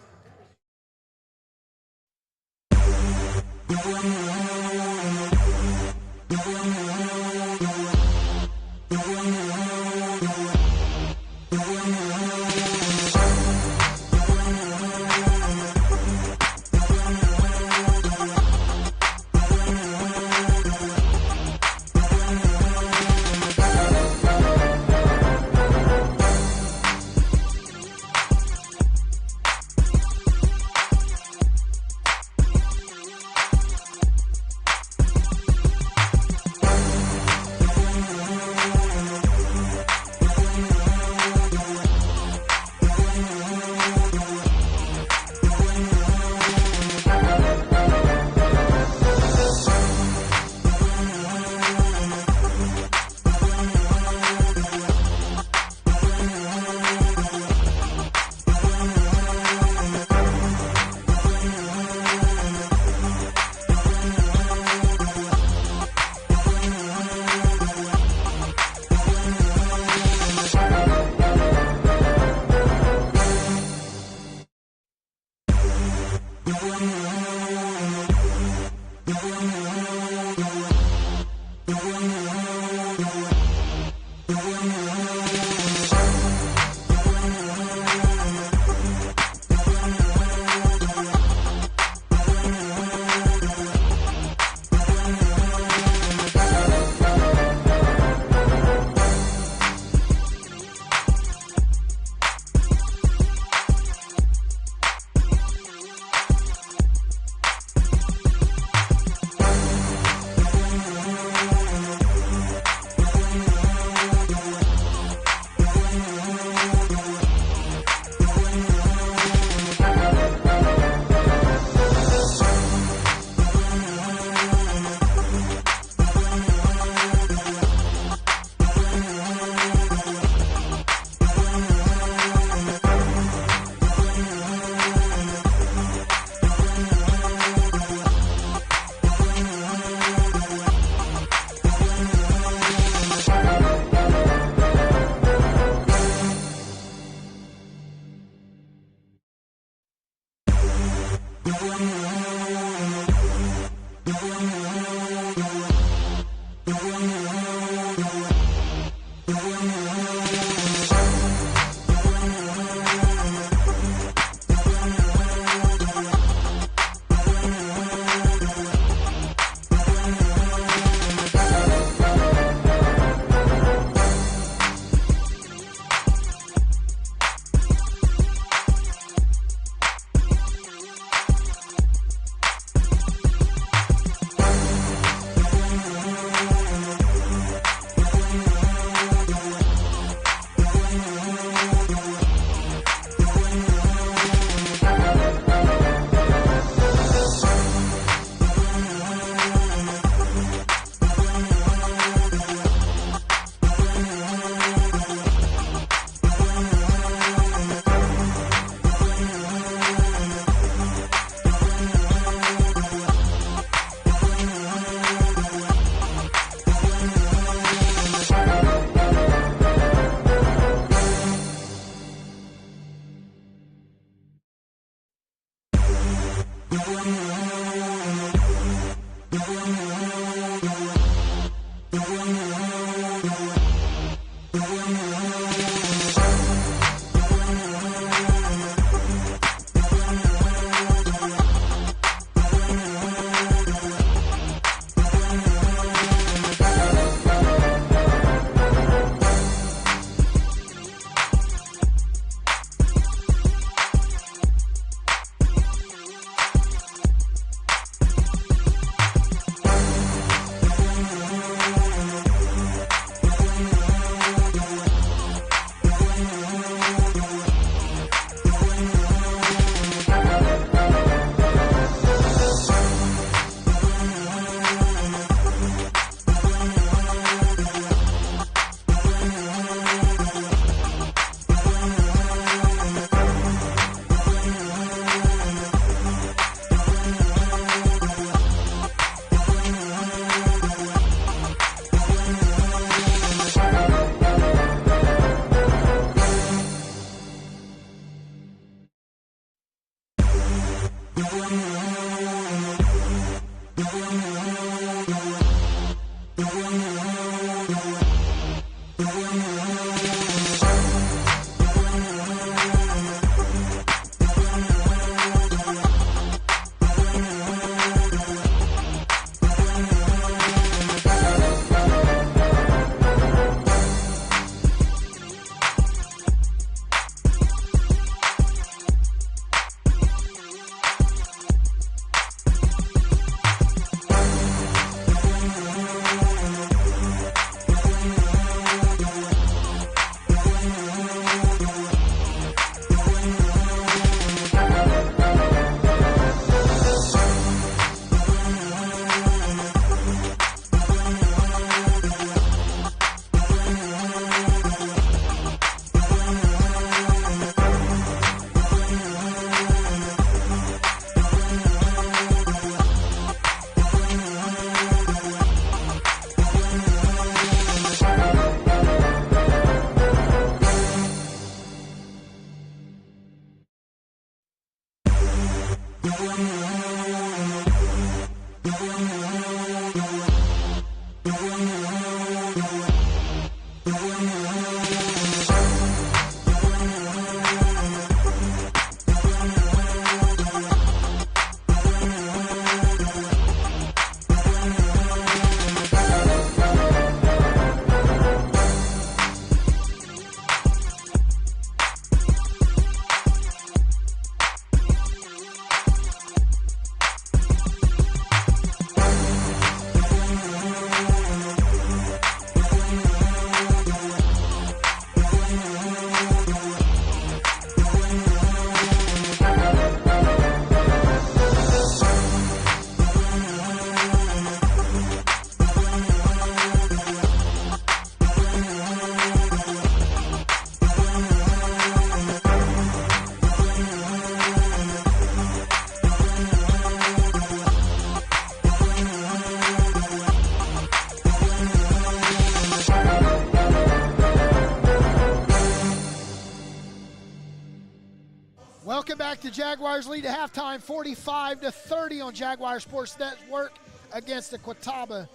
[SPEAKER 1] Welcome back to Jaguars lead at halftime, 45-30 on Jaguar Sports Network against the Catawba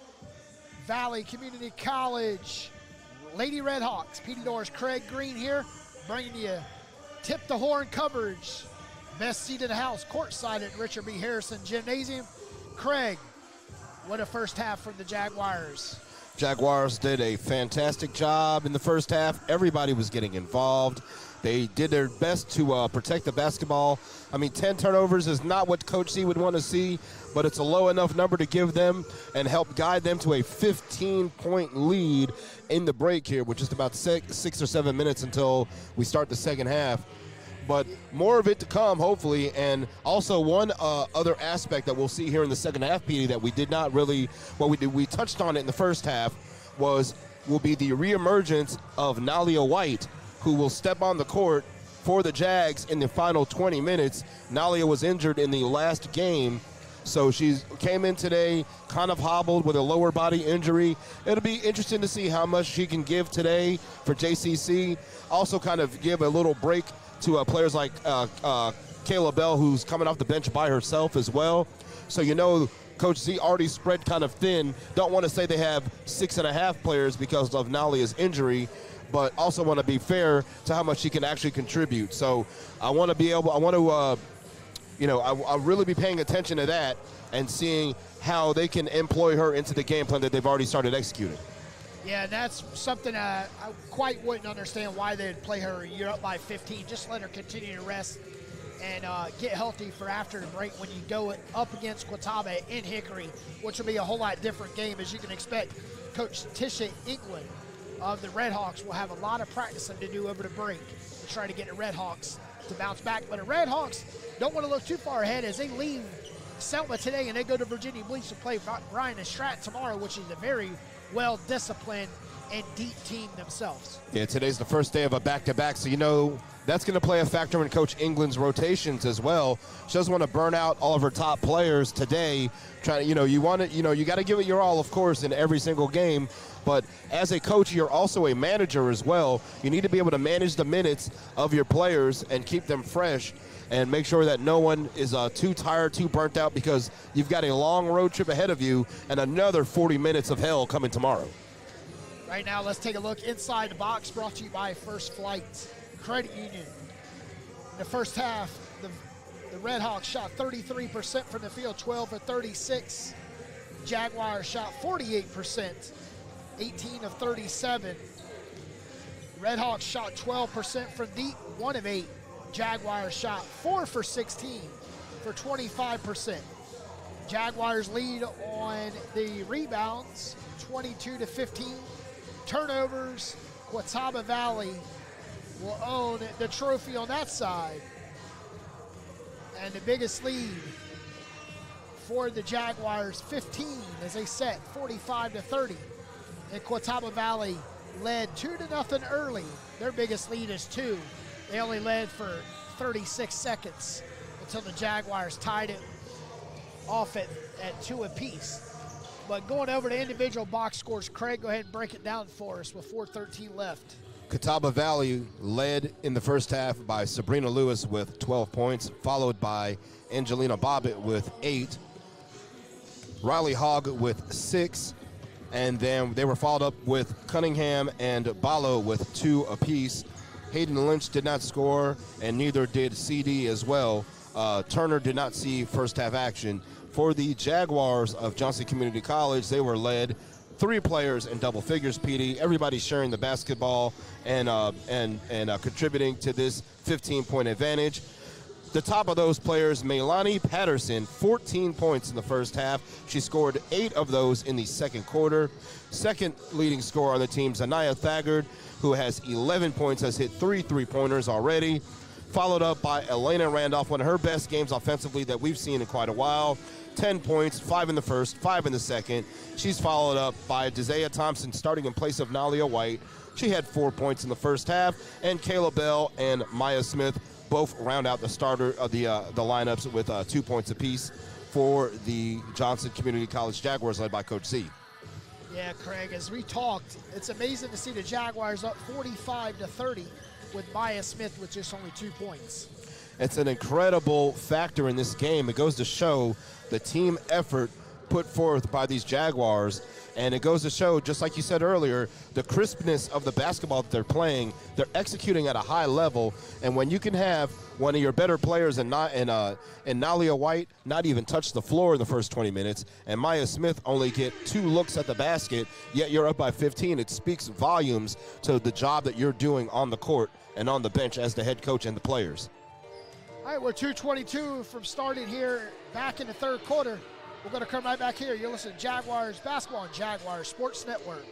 [SPEAKER 1] Valley Community College Lady RedHawks. Petey Doors, Craig Green here, bringing you Tip the Horn coverage. Best seat in the house, courtside at Richard B. Harrison Gymnasium. Craig, what a first half from the Jaguars.
[SPEAKER 2] Jaguars did a fantastic job in the first half. Everybody was getting involved. They did their best to protect the basketball. I mean, 10 turnovers is not what Coach C would want to see, but it's a low enough number to give them and help guide them to a 15-point lead in the break here, with just about 6 or 7 minutes until we start the second half. But more of it to come, hopefully. And also one other aspect that we'll see here in the second half, Petey, that we did not really, we touched on it in the first half, will be the reemergence of Nalia White, who will step on the court for the Jags in the final 20 minutes. Nalia was injured in the last game, so she came in today kind of hobbled with a lower body injury. It'll be interesting to see how much she can give today for JCC. Also kind of give a little break to players like Kayla Bell, who's coming off the bench by herself as well. So Coach Z already spread kind of thin. Don't want to say they have 6.5 players because of Nalia's injury, but also want to be fair to how much she can actually contribute. So I'll really be paying attention to that and seeing how they can employ her into the game plan that they've already started executing.
[SPEAKER 1] Yeah, and that's something I quite wouldn't understand why they'd play her. You're up by 15. Just let her continue to rest and get healthy for after the break when you go up against Catawba in Hickory, which will be a whole lot different game, as you can expect. Coach Tisha England of the RedHawks will have a lot of practicing to do over the break to try to get the RedHawks to bounce back. But the RedHawks don't want to look too far ahead as they leave Selma today and they go to Virginia Beach to play Bryan and Stratton tomorrow, which is a very well-disciplined and deep team themselves. Yeah, today's the first day of a back-to-back, so that's going to play a factor in Coach England's rotations as well. She doesn't want to burn out all of her top players today. You got to give it your all, of course, in every single game. But as a coach, you're also a manager as well. You need to be able to manage the minutes of your players and keep them fresh and make sure that no one is too tired, too burnt out, because you've got a long road trip ahead of you and another 40 minutes of hell coming tomorrow. Right now, let's take a look inside the box, brought to you by First Flight Credit Union. In the first half, the RedHawks shot 33% from the field, 12 of 36. Jaguars shot 48%, 18 of 37. RedHawks shot 12% from deep, 1 of 8. Jaguars shot 4 for 16 for 25%. Jaguars lead on the rebounds, 22-15. Turnovers, Catawba Valley will own the trophy on that side. And the biggest lead for the Jaguars, 15, as they set 45-30. And Catawba Valley led 2-0 early. Their biggest lead is 2. They only led for 36 seconds until the Jaguars tied it off at 2 apiece. But going over to individual box scores, Craig, go ahead and break it down for us with 4:13 left.
[SPEAKER 2] Catawba Valley led in the first half by Sabrina Lewis with 12 points, followed by Angelina Bobbitt with 8, Riley Hogg with 6, and then they were followed up with Cunningham and Ballo with 2 apiece. Hayden Lynch did not score, and neither did CD as well. Turner did not see first half action. For the Jaguars of Johnston Community College, they were led 3 players in double figures, PD. Everybody sharing the basketball and contributing to this 15-point advantage. The top of those players, Melanie Patterson, 14 points in the first half. She scored 8 of those in the second quarter. Second leading scorer on the team, Zanaya Thagard, who has 11 points, has hit 3 3-pointers already. Followed up by Elena Randolph, one of her best games offensively that we've seen in quite a while. 10 points, 5 in the first, 5 in the second. She's followed up by Desea Thompson, starting in place of Nalia White. She had 4 points in the first half. And Kayla Bell and Maya Smith both round out the starter of the lineups with 2 points apiece for the Johnston Community College Jaguars, led by Coach Z.
[SPEAKER 1] Yeah, Craig, as we talked, it's amazing to see the Jaguars up 45-30 with Maya Smith with just only 2 points.
[SPEAKER 2] It's an incredible factor in this game. It goes to show the team effort put forth by these Jaguars, and it goes to show, just like you said earlier, the crispness of the basketball that they're playing. They're executing at a high level, and when you can have one of your better players and Nalia White not even touch the floor in the first 20 minutes, and Maya Smith only get 2 looks at the basket, yet you're up by 15, it speaks volumes to the job that you're doing on the court and on the bench as the head coach and the players.
[SPEAKER 1] All right, we're 2:22 from starting here back in the third quarter. We're going to come right back here. You're listening to Jaguars Basketball on Jaguars Sports Network.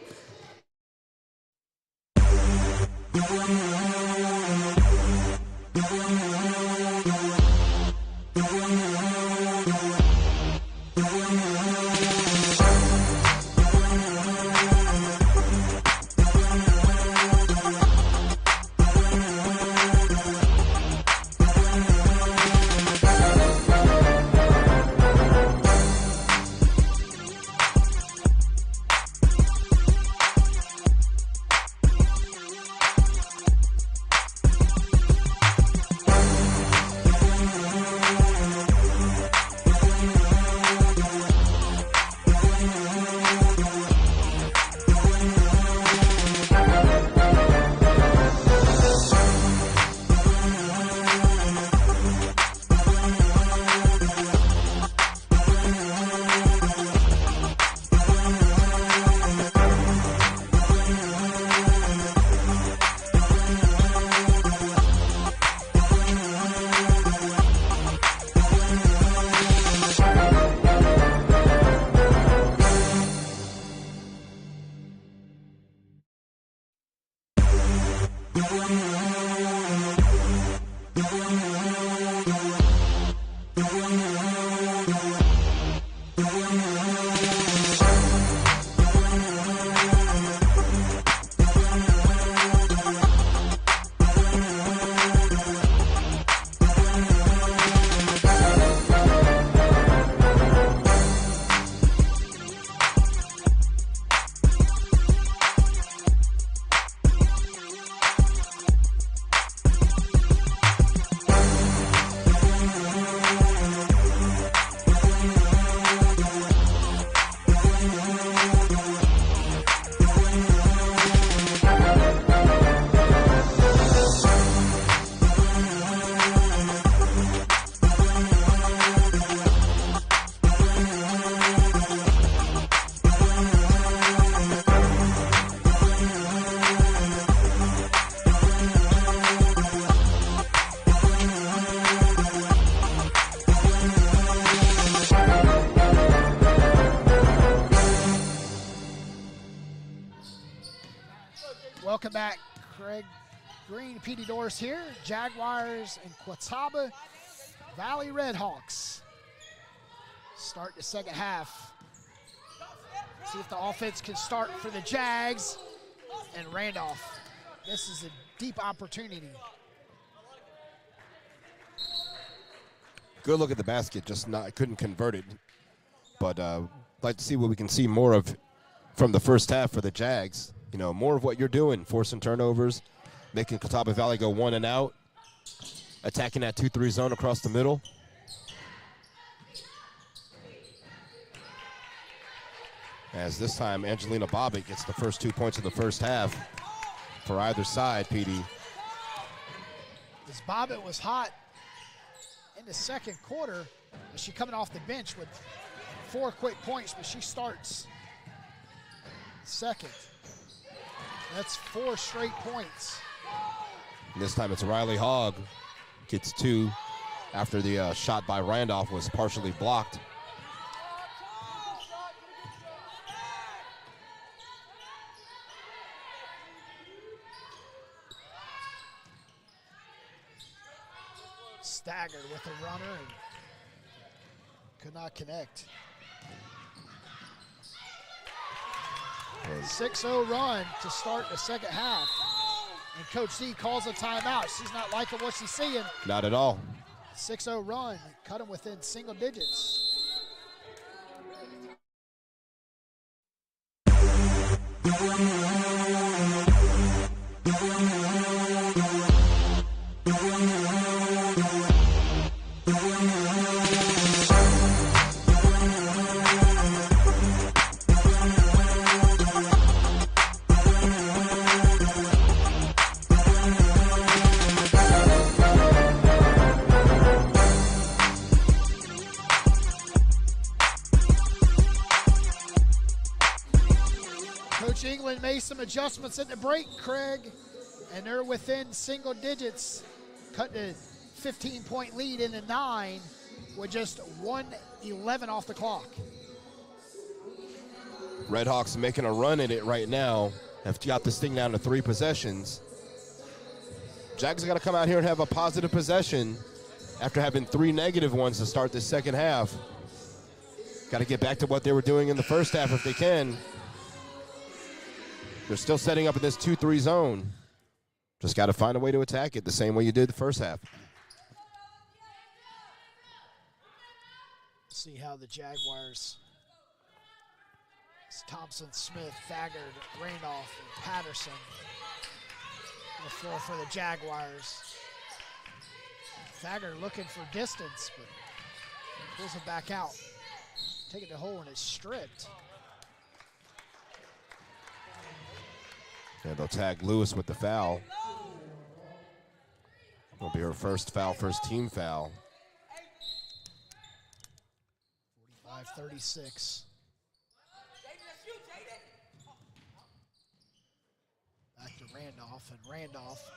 [SPEAKER 1] back, Craig Green, Petey Doris here. Jaguars and Catawba Valley RedHawks. Start the second half. See if the offense can start for the Jags. And Randolph. This is a deep opportunity.
[SPEAKER 2] Good look at the basket, just couldn't convert it. But like to see what we can see more of from the first half for the Jags. You know, more of what you're doing, forcing turnovers, making Catawba Valley go 1 and out, attacking that 2-3 zone across the middle. As this time, Angelina Bobbitt gets the first 2 points of the first half for either side, PD.
[SPEAKER 1] As Bobbitt was hot in the second quarter, she coming off the bench with 4 quick points, but she starts second. That's 4 straight points.
[SPEAKER 2] And this time it's Riley Hogg, gets 2 after the shot by Randolph was partially blocked.
[SPEAKER 1] Staggered with a runner and could not connect. 6-0 run to start the second half. And Coach C calls a timeout. She's not liking what she's seeing.
[SPEAKER 2] Not at all.
[SPEAKER 1] 6-0 run, cut them within single digits. England made some adjustments at the break, Craig, and they're within single digits, cut the 15-point lead into 9 with just 1:11 off the clock.
[SPEAKER 2] RedHawks making a run at it right now. Have got this thing down to 3 possessions. Jags got to come out here and have a positive possession after having 3 negative ones to start this second half. Got to get back to what they were doing in the first half if they can. They're still setting up in this 2-3 zone. Just got to find a way to attack it the same way you did the first half.
[SPEAKER 1] See how the Jaguars, it's Thompson, Smith, Thaggard, Randolph, and Patterson on the floor for the Jaguars. Thaggard looking for distance, but pulls it back out. Taking the hole and it's stripped.
[SPEAKER 2] Yeah, they'll tag Lewis with the foul. It'll be her first foul, first team foul.
[SPEAKER 1] 45-36. Back to Randolph, and Randolph,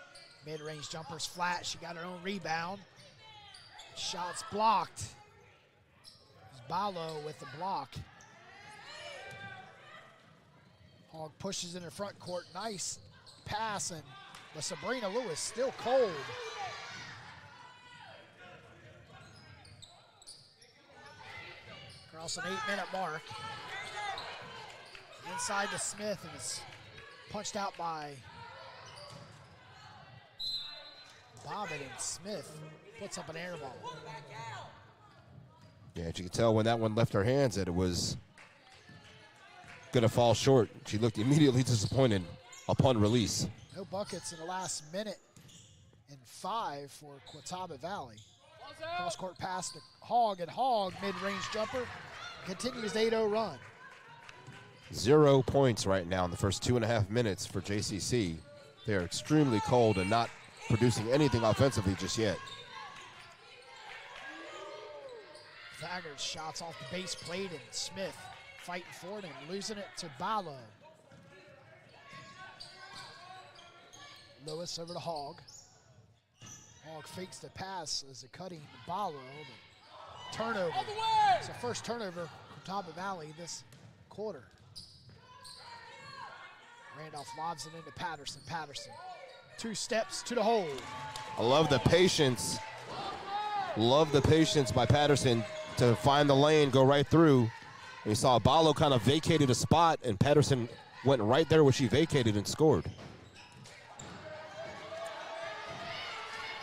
[SPEAKER 1] mid-range jumper's flat. She got her own rebound. Shots blocked. Balo with the block. Hogg pushes in the front court. Nice pass, and but Sabrina Lewis still cold. Across an 8-minute mark. Inside to Smith, and it's punched out by Bobbitt, and Smith puts up an air ball.
[SPEAKER 2] Yeah, you could tell when that one left her hands that it was going to fall short. She looked immediately disappointed upon release.
[SPEAKER 1] No buckets in the last minute and 5 for Catawba Valley. Cross-court pass to Hogg, and Hogg, mid-range jumper, continues 8-0 run.
[SPEAKER 2] 0 points right now in the first 2.5 minutes for JCC. They are extremely cold and not producing anything offensively just yet.
[SPEAKER 1] Thaggard shots off the base plate, and Smith fighting for it and losing it to Balo. Lewis over to Hogg. Hogg fakes the pass as a cutting to Balo. Turnover. It's the first turnover for Catawba Valley this quarter. Randolph lobs it into Patterson. Patterson, 2 steps to the hole.
[SPEAKER 2] I love the patience. Love the patience by Patterson to find the lane, go right through. And you saw Ballo kind of vacated a spot, and Patterson went right there where she vacated and scored.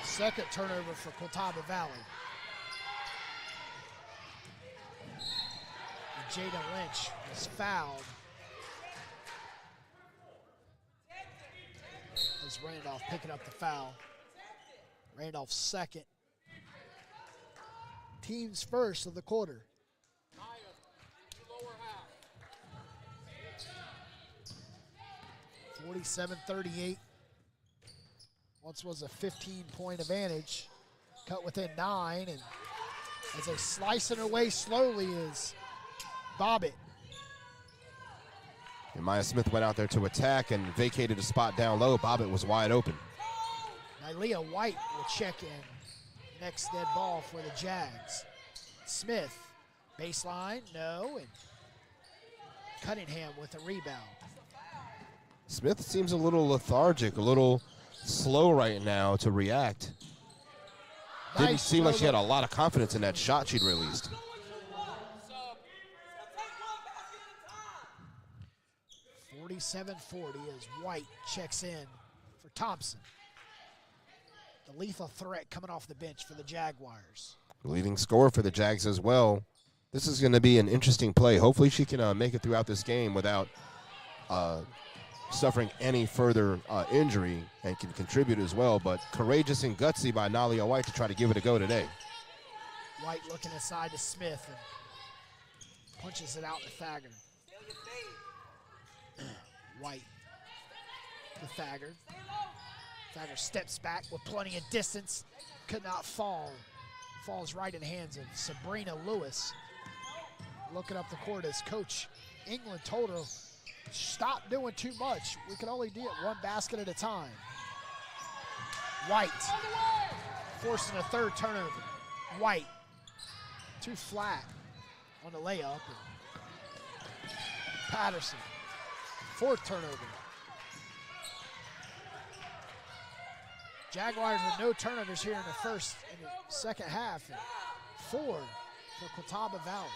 [SPEAKER 1] Second turnover for Catawba Valley. And Jada Lynch was fouled as Randolph picking up the foul. Randolph's second. Team's first of the quarter. 47-38. Once was a 15-point advantage. Cut within 9, and as they slice it away slowly is Bobbitt.
[SPEAKER 2] And Maya Smith went out there to attack and vacated a spot down low. Bobbitt was wide open.
[SPEAKER 1] Nylia White will check in. Next dead ball for the Jags. Smith, baseline, no, and Cunningham with a rebound.
[SPEAKER 2] Smith seems a little lethargic, a little slow right now to react. Didn't seem like she had a lot of confidence in that shot she'd released.
[SPEAKER 1] 47-40 as White checks in for Thompson. The lethal threat coming off the bench for the Jaguars.
[SPEAKER 2] Leading scorer for the Jags as well. This is going to be an interesting play. Hopefully she can make it throughout this game without suffering any further injury and can contribute as well. But courageous and gutsy by Nalia White to try to give it a go today.
[SPEAKER 1] White looking aside to Smith and punches it out to Thagard. White to Thagard. Thagard steps back with plenty of distance. Could not fall. Falls right in the hands of Sabrina Lewis. Looking up the court as Coach England told her, stop doing too much. We can only do it 1 basket at a time. White forcing a third turnover. White too flat on the layup. Patterson, 4th turnover. Jaguars with no turnovers here in the second half. And 4 for Catawba Valley.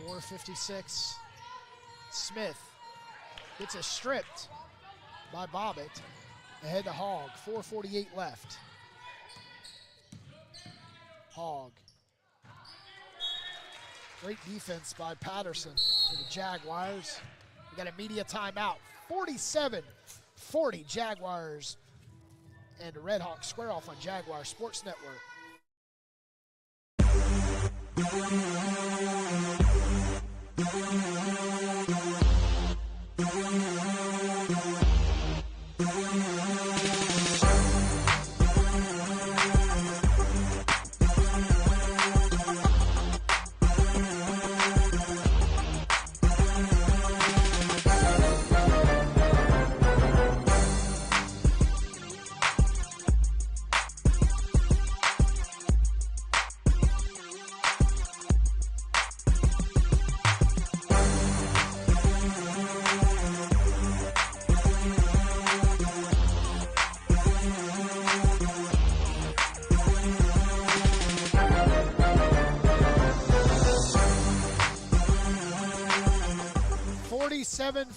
[SPEAKER 1] 4:56. Smith gets it stripped by Bobbitt. Ahead to Hogg. 4:48 left. Hogg. Great defense by Patterson for the Jaguars. We got a media timeout. 47-40 Jaguars, and the RedHawks square off on Jaguar Sports Network.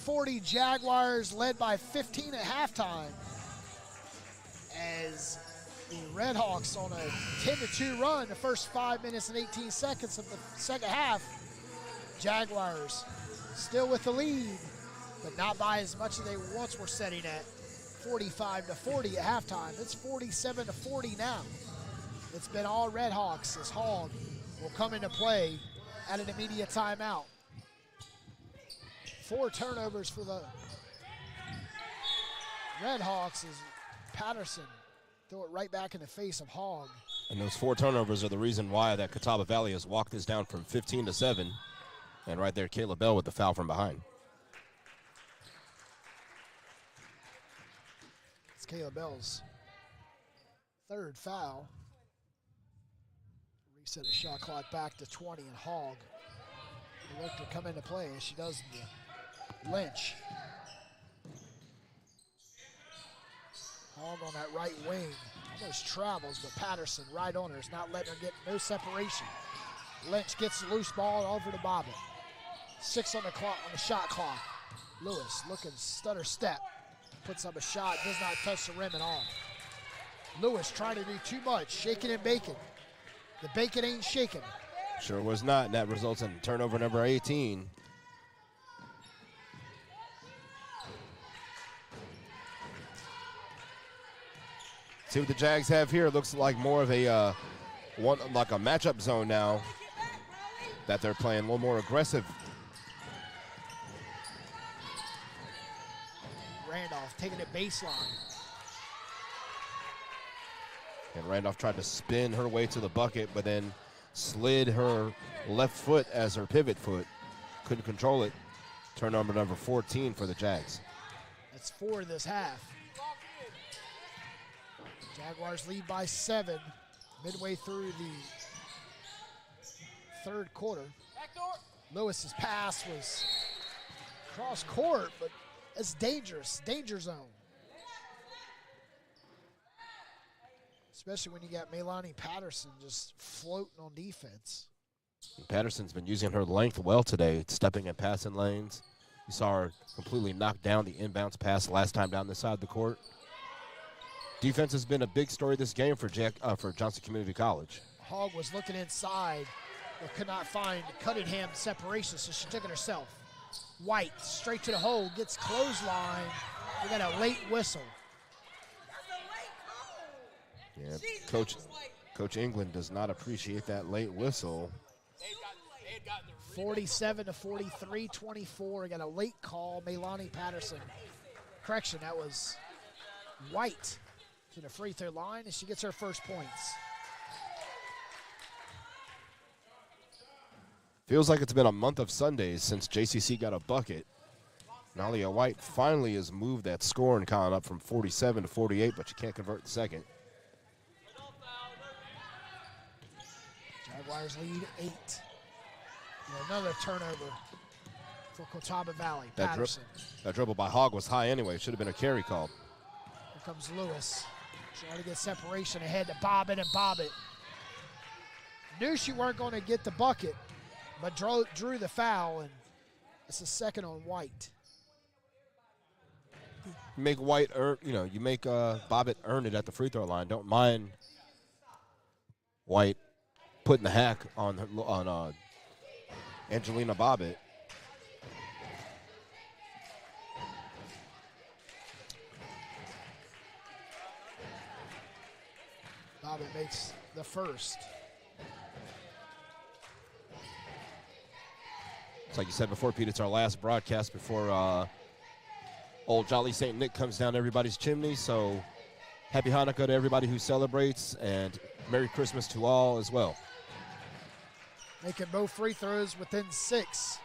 [SPEAKER 1] .40 Jaguars led by 15 at halftime as the RedHawks on a 10-2 run the first 5 minutes and 18 seconds of the second half. Jaguars still with the lead, but not by as much as they once were setting at 45-40 at halftime. It's 47-40 now. It's been all RedHawks as Hogg will come into play at an immediate timeout. 4 turnovers for the RedHawks as Patterson throw it right back in the face of Hogg.
[SPEAKER 2] And those 4 turnovers are the reason why that Catawba Valley has walked this down from 15-7. And right there, Kayla Bell with the foul from behind.
[SPEAKER 1] It's Kayla Bell's 3rd foul. Reset a shot clock back to 20, and Hogg Looked to come into play as she does the Lynch. Hogg on that right wing. Almost travels, but Patterson right on her. Is not letting her get no separation. Lynch gets the loose ball over to Bobbitt. 6 on the clock, on the shot clock. Lewis looking stutter step. Puts up a shot, does not touch the rim at all. Lewis trying to do too much, shaking and baking. The bacon ain't shaking.
[SPEAKER 2] Sure was not, and that results in turnover number 18. See what the Jags have here. It looks like more of a like a matchup zone now that they're playing, a little more aggressive.
[SPEAKER 1] Randolph taking it baseline.
[SPEAKER 2] And Randolph tried to spin her way to the bucket, but then slid her left foot as her pivot foot. Couldn't control it. Turnover number 14 for the Jags.
[SPEAKER 1] That's 4 in this half. Jaguars lead by 7 midway through the third quarter. Lewis's pass was cross court, but it's dangerous, danger zone. Especially when you got Melanie Patterson just floating on defense.
[SPEAKER 2] And Patterson's been using her length well today, stepping in passing lanes. You saw her completely knock down the inbounds pass last time down this side of the court. Defense has been a big story this game for Johnston Community College.
[SPEAKER 1] Hogg was looking inside, but could not find Cunningham separation, so she took it herself. White straight to the hole, gets clothesline. We got a late whistle.
[SPEAKER 2] Yeah, Coach England does not appreciate that late whistle.
[SPEAKER 1] 47 to 43, 24. We got a late call. Melanie Patterson. Correction, that was White to the free throw line, and she gets her first points.
[SPEAKER 2] Feels like it's been a month of Sundays since JCC got a bucket. Nalia White finally has moved that scoring count up from 47 to 48, but she can't convert the second.
[SPEAKER 1] Jaguars lead 8. And another turnover for Catawba Valley. Patterson.
[SPEAKER 2] That dribble by Hogg was high anyway. Should have been a carry call.
[SPEAKER 1] Here comes Lewis. Trying to get separation ahead to Bobbitt, and Bobbitt knew she weren't going to get the bucket, but drew the foul, and it's a second on White.
[SPEAKER 2] You make White earn, you make Bobbitt earn it at the free throw line. Don't mind White putting the hack on Angelina Bobbitt.
[SPEAKER 1] Bobbitt makes the first.
[SPEAKER 2] It's like you said before, Pete, it's our last broadcast before old Jolly St. Nick comes down everybody's chimney. So happy Hanukkah to everybody who celebrates, and Merry Christmas to all as well.
[SPEAKER 1] Making both free throws within 6.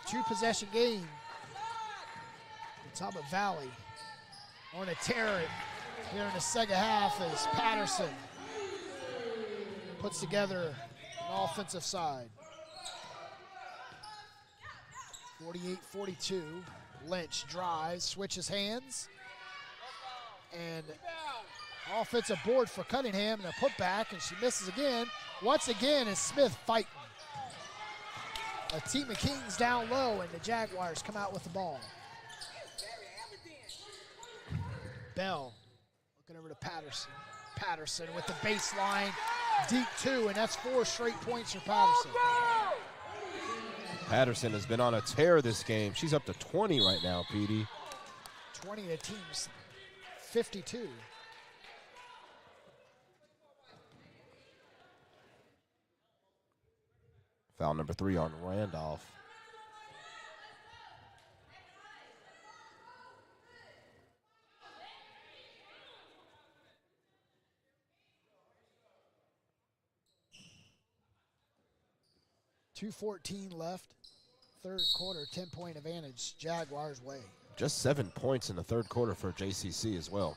[SPEAKER 1] 2-possession game. Catawba Valley on a tear here in the second half as Patterson puts together an offensive side. 48-42. Lynch drives, switches hands, and offensive board for Cunningham and a putback, and she misses again. Once again, is Smith fighting. A team of Kings down low, and the Jaguars come out with the ball. Bell looking over to Patterson. Patterson with the baseline, deep 2, and that's 4 straight points for Patterson.
[SPEAKER 2] Patterson has been on a tear this game. She's up to 20 right now, Petey.
[SPEAKER 1] 20, the team's 52.
[SPEAKER 2] Foul number 3 on Randolph.
[SPEAKER 1] .214 left. Third quarter, 10-point advantage, Jaguars way.
[SPEAKER 2] Just 7 points in the third quarter for JCC as well.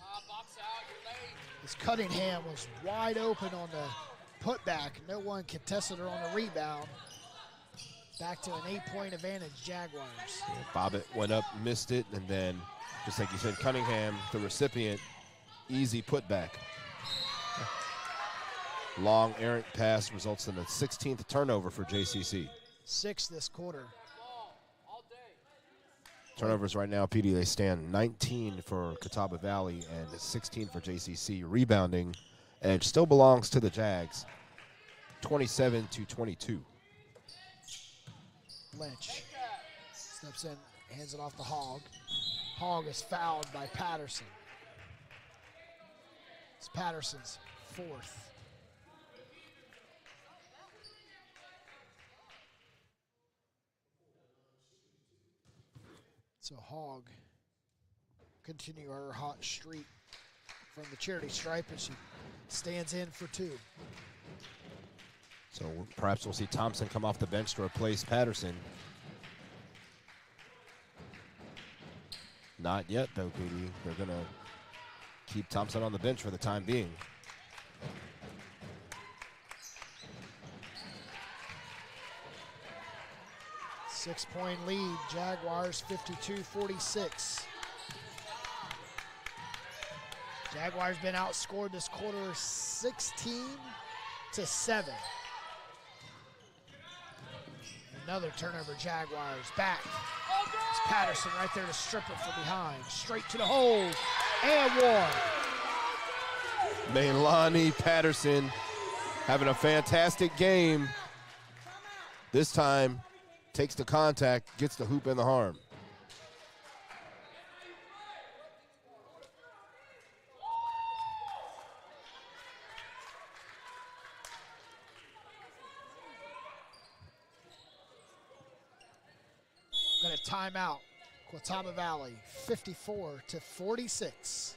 [SPEAKER 1] As Cunningham was wide open on the putback. No one contested her on the rebound. Back to an 8-point advantage, Jaguars.
[SPEAKER 2] Yeah, Bobbitt went up, missed it, and then, just like you said, Cunningham, the recipient, easy putback. Long errant pass results in the 16th turnover for JCC.
[SPEAKER 1] 6 this quarter.
[SPEAKER 2] Turnovers right now, PD, they stand 19 for Catawba Valley and 16 for JCC. Rebounding edge still belongs to the Jags, 27-22.
[SPEAKER 1] Lynch steps in, hands it off to Hogg. Hogg is fouled by Patterson. It's Patterson's 4th. So Hogg continue her hot streak from the charity stripe, and she stands in for 2.
[SPEAKER 2] So perhaps we'll see Thompson come off the bench to replace Patterson. Not yet, though, PD. They're going to keep Thompson on the bench for the time being.
[SPEAKER 1] Six-point lead, Jaguars 52-46. Jaguars been outscored this quarter 16-7. Another turnover, Jaguars back. It's Patterson right there to strip it from behind. Straight to the hole, and one.
[SPEAKER 2] Maylani Patterson having a fantastic game. This time, takes the contact, gets the hoop in the harm.
[SPEAKER 1] Got a timeout. Catawba Valley, 54-46.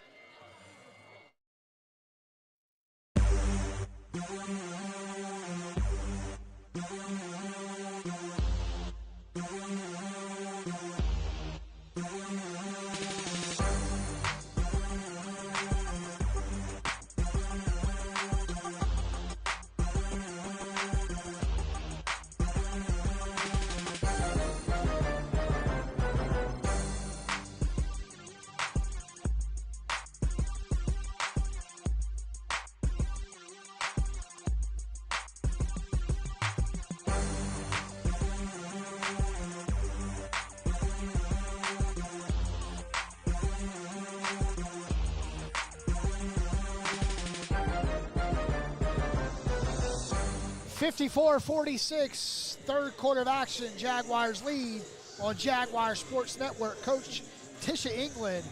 [SPEAKER 1] (54-46), third quarter of action. Jaguars lead on Jaguar Sports Network. Coach Tisha England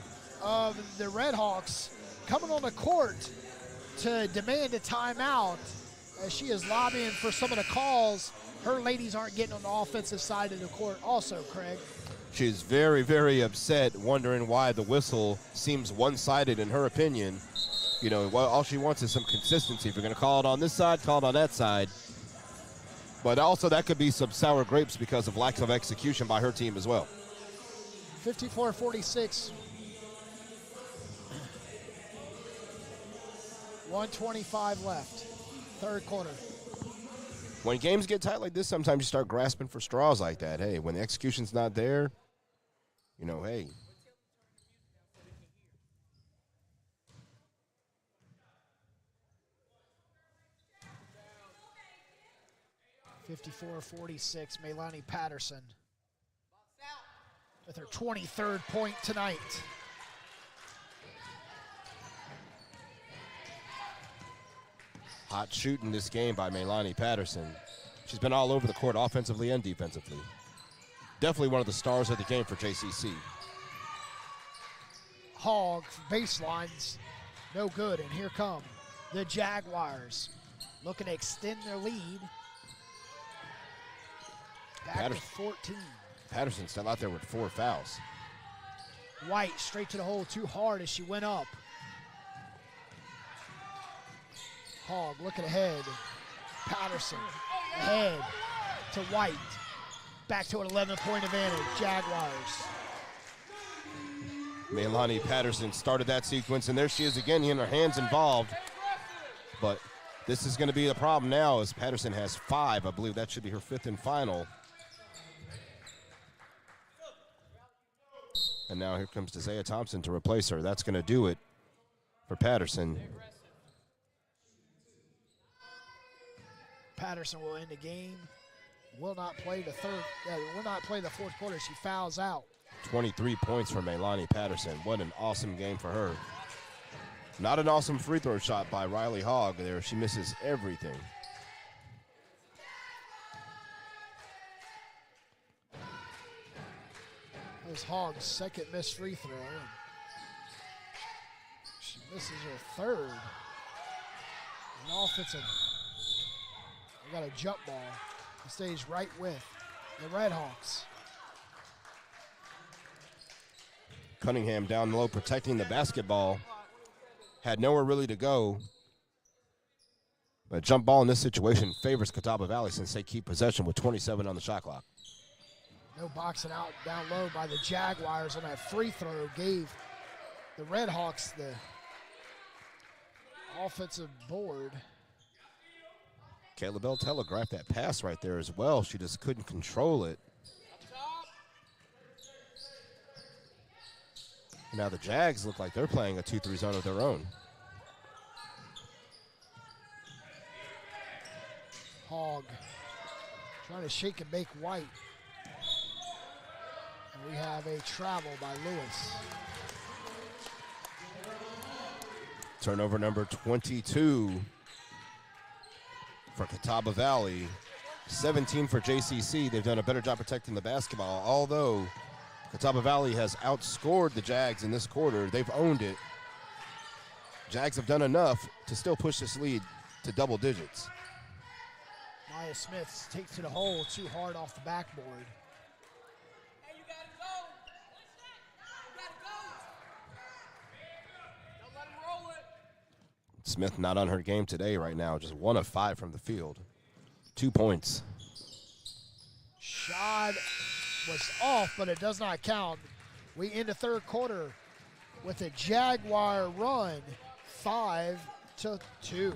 [SPEAKER 1] of the RedHawks coming on the court to demand a timeout as she is lobbying for some of the calls. Her ladies aren't getting on the offensive side of the court also, Craig.
[SPEAKER 2] She's very, very upset, wondering why the whistle seems one-sided in her opinion. You know, all she wants is some consistency. If you're going to call it on this side, call it on that side. But also that could be some sour grapes because of lack of execution by her team as well.
[SPEAKER 1] 54-46. 1:25 left, third quarter.
[SPEAKER 2] When games get tight like this, sometimes you start grasping for straws like that. Hey, when the execution's not there, you know, hey.
[SPEAKER 1] (54-46), Maylani Patterson with her 23rd point tonight.
[SPEAKER 2] Hot shooting this game by Maylani Patterson. She's been all over the court offensively and defensively. Definitely one of the stars of the game for JCC.
[SPEAKER 1] Hogg baselines, no good, and here come the Jaguars looking to extend their lead. Back to 14.
[SPEAKER 2] Patterson's still out there with 4 fouls.
[SPEAKER 1] White straight to the hole, too hard as she went up. Hogg looking ahead. Patterson ahead to White. Back to an 11-point advantage, Jaguars.
[SPEAKER 2] Maylani Patterson started that sequence, and there she is again, in her hands involved. But This is going to be the problem now as Patterson has 5. I believe that should be her 5th and final. And now here comes Desea Thompson to replace her. That's going to do it for Patterson.
[SPEAKER 1] Patterson will end the game. Will not play the fourth quarter. She fouls out.
[SPEAKER 2] 23 points for Maylani Patterson. What an awesome game for her. Not an awesome free throw shot by Riley Hogg there. She misses everything.
[SPEAKER 1] That was Hogg's second missed free throw. She misses her third. An offensive. We got a jump ball. He stays right with the RedHawks.
[SPEAKER 2] Cunningham down low protecting the basketball. Had nowhere really to go. But jump ball in this situation favors Catawba Valley since they keep possession with 27 on the shot clock.
[SPEAKER 1] No boxing out down low by the Jaguars on that free throw gave the RedHawks the offensive board.
[SPEAKER 2] Kayla Bell telegraphed that pass right there as well. She just couldn't control it. Now the Jags look like they're playing a 2-3 zone of their own.
[SPEAKER 1] Hogg trying to shake and bake White. And we have a travel by Lewis.
[SPEAKER 2] Turnover number 22 for Catawba Valley. 17 for JCC. They've done a better job protecting the basketball, although Catawba Valley has outscored the Jags in this quarter. They've owned it. Jags have done enough to still push this lead to double digits.
[SPEAKER 1] Maya Smith takes to the hole too hard off the backboard.
[SPEAKER 3] Hey, you gotta go. You gotta go. Don't let him roll it.
[SPEAKER 2] Smith not on her game today right now, just 1 of 5 from the field. 2 points.
[SPEAKER 1] Shot was off, but it does not count. We end the third quarter with a Jaguar run, 5-2.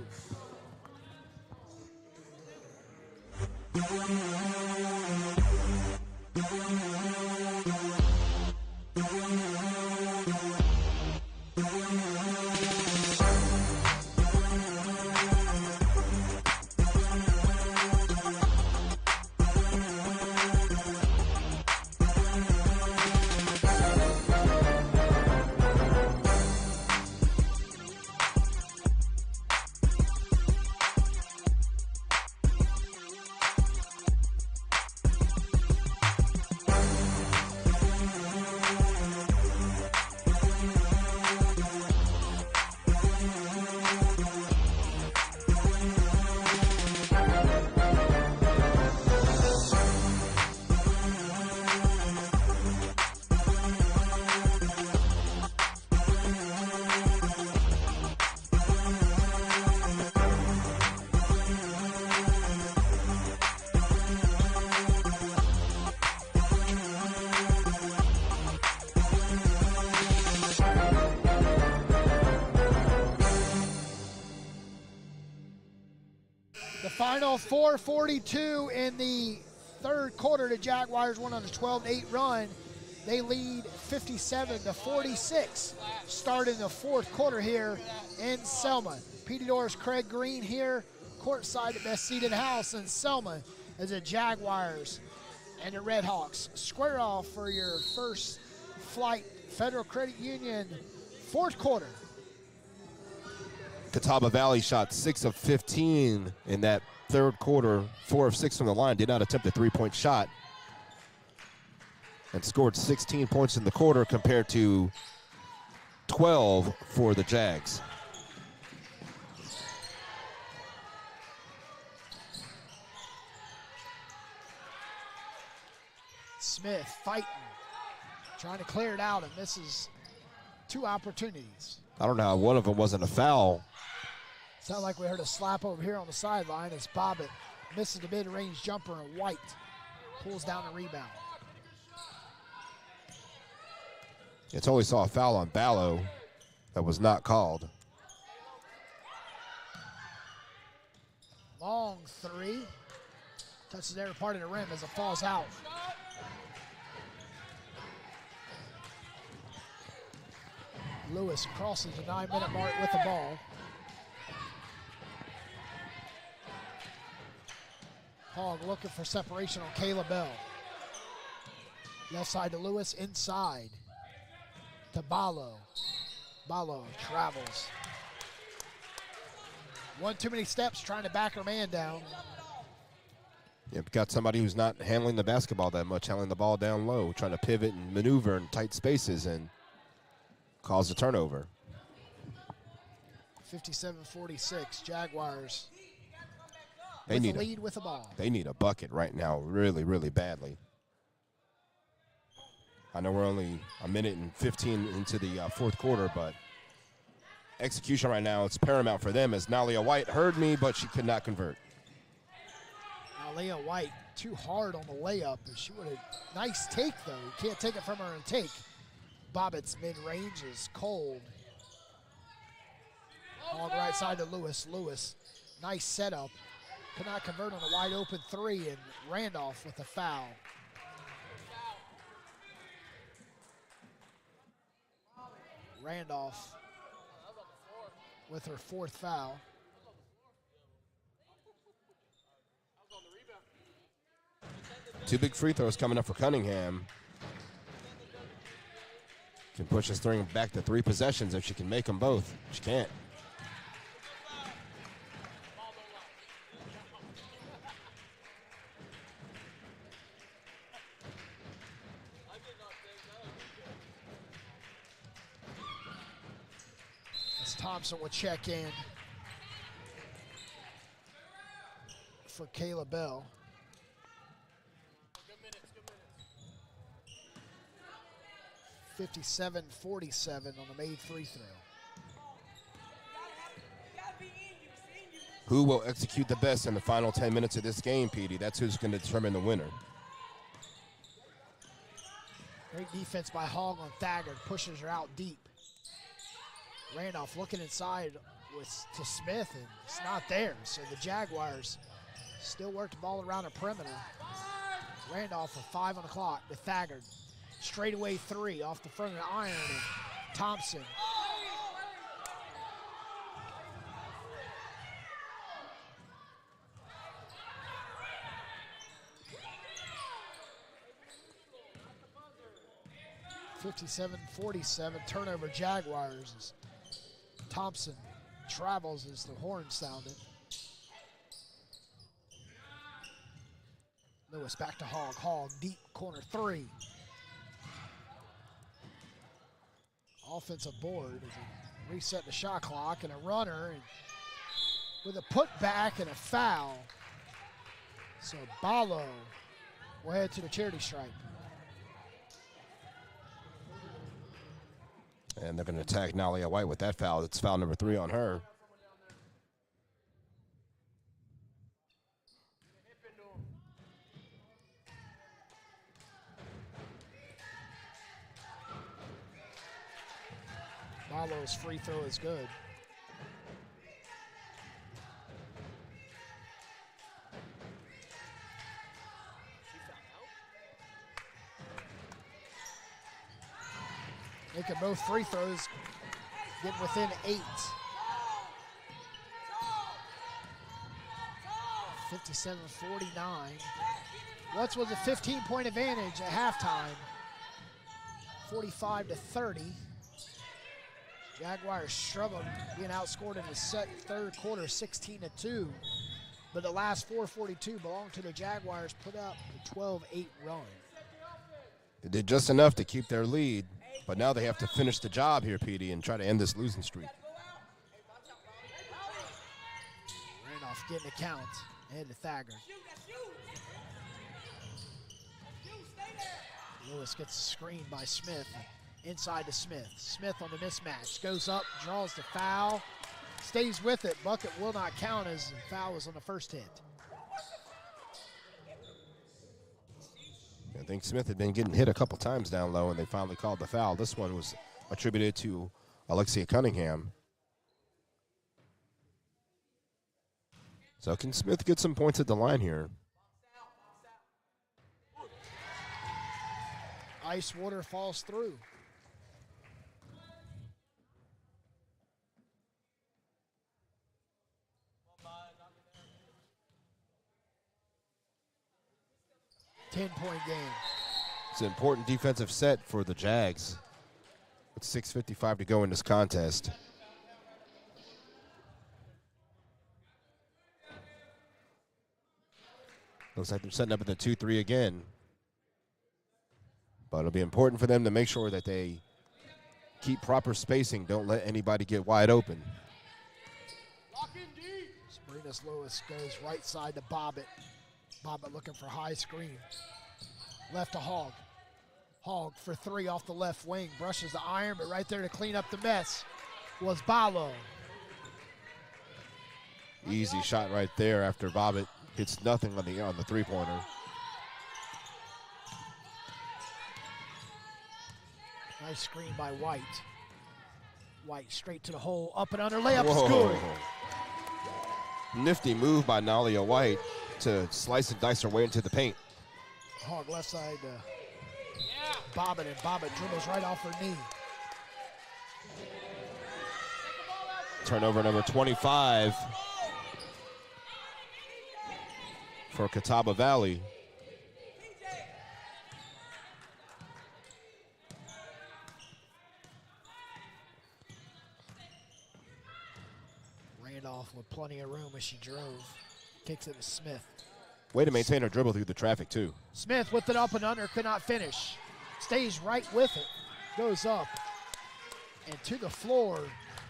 [SPEAKER 1] Final 4:42 in the third quarter. The Jaguars went on a 12-8 run. They lead 57-46. Starting the fourth quarter here in Selma. Petey Doris, Craig Green here, courtside the best seat in the house in Selma as the Jaguars and the RedHawks square off for your first flight Federal Credit Union fourth quarter.
[SPEAKER 2] Catawba Valley shot 6 of 15 in that third quarter, 4 of 6 from the line, did not attempt a three-point shot, and scored 16 points in the quarter compared to 12 for the Jags.
[SPEAKER 1] Smith fighting, trying to clear it out and misses 2 opportunities.
[SPEAKER 2] I don't know how one of them wasn't a foul.
[SPEAKER 1] Sound like we heard a slap over here on the sideline as Bobbitt misses the mid-range jumper and White pulls down the rebound.
[SPEAKER 2] It's only saw a foul on Ballo that was not called.
[SPEAKER 1] Long three. Touches every part of the rim as it falls out. Lewis crosses the 9-minute mark with the ball. Hogg looking for separation on Kayla Bell. Left side to Lewis, inside to Ballo. Ballo travels. One too many steps trying to back her man down.
[SPEAKER 2] Yep, got somebody who's not handling the basketball that much, handling the ball down low, trying to pivot and maneuver in tight spaces and cause a turnover.
[SPEAKER 1] 57-46, Jaguars
[SPEAKER 2] They
[SPEAKER 1] with
[SPEAKER 2] need
[SPEAKER 1] the lead with the ball.
[SPEAKER 2] They need a bucket right now, really, really badly. I know we're only a minute and 15 into the fourth quarter, but execution right now, it's paramount for them as Nalia White heard me, but she could not convert.
[SPEAKER 1] Nalia White too hard on the layup. She would have, nice take though. You can't take it from her and take. Bobbitt's mid-range is cold. Hog right side to Lewis. Lewis, nice setup. Could not convert on a wide open three, and Randolph with a foul. Randolph with her fourth foul.
[SPEAKER 2] Two big free throws coming up for Cunningham. Can push this thing back to 3 possessions if she can make them both. She can't.
[SPEAKER 1] As Thompson will check in for Kayla Bell. 57-47 on the made free throw.
[SPEAKER 2] Who will execute the best in the final 10 minutes of this game, Petey? That's who's going to determine the winner.
[SPEAKER 1] Great defense by Hogg on Thagard, pushes her out deep. Randolph looking inside to Smith, and it's not there. So the Jaguars still work the ball around the perimeter. Randolph with 5 on the clock to Thagard. Straightaway three off the front of the iron, and Thompson. (57-47) turnover Jaguars as Thompson travels as the horn sounded. Lewis back to Hogg. Hogg deep corner three. Offensive board as he reset the shot clock, and a runner and with a putback and a foul. So Ballo will head to the charity stripe.
[SPEAKER 2] And they're going to attack Nalia White with that foul. It's foul number 3 on her.
[SPEAKER 1] Ballo's free throw is good. Making both free throws, get within 8. 57-49. Watts was a 15-point advantage at halftime. 45-30. Jaguars struggled, being outscored in the third quarter, 16-2. But the last 4:42 belonged to the Jaguars, put up a 12-8 run.
[SPEAKER 2] They did just enough to keep their lead, but now they have to finish the job here, Petey, and try to end this losing streak.
[SPEAKER 1] Randolph getting a count, ahead to Thagard. Lewis gets a screen by Smith. Inside to Smith. Smith on the mismatch. Goes up, draws the foul, stays with it. Bucket will not count as the foul was on the first hit.
[SPEAKER 2] I think Smith had been getting hit a couple times down low, and they finally called the foul. This one was attributed to Alexia Cunningham. So can Smith get some points at the line here?
[SPEAKER 1] Ice water falls through. Ten-point game.
[SPEAKER 2] It's an important defensive set for the Jags. With 6:55 to go in this contest. Looks like they're setting up at the 2-3 again. But it'll be important for them to make sure that they keep proper spacing. Don't let anybody get wide open.
[SPEAKER 1] Sabrina's Lewis goes right side to Bobbitt. Bobbitt looking for high screen. Left to Hogg. Hogg for three off the left wing. Brushes the iron, but right there to clean up the mess was Balo.
[SPEAKER 2] Easy shot right there after Bobbitt hits nothing on the three-pointer.
[SPEAKER 1] Nice screen by White. White straight to the hole, up and under, layup is
[SPEAKER 2] Whoa.
[SPEAKER 1] good.
[SPEAKER 2] Nifty move by Nalia White to slice and dice her way into the paint.
[SPEAKER 1] Hogg left side to Bobbitt, and Bobbitt dribbles right off her knee.
[SPEAKER 2] Turnover number 25 for Catawba Valley.
[SPEAKER 1] Randolph with plenty of room as she drove. Kicks it to Smith.
[SPEAKER 2] Way to maintain her dribble through the traffic, too.
[SPEAKER 1] Smith with it up and under, could not finish. Stays right with it, goes up. And to the floor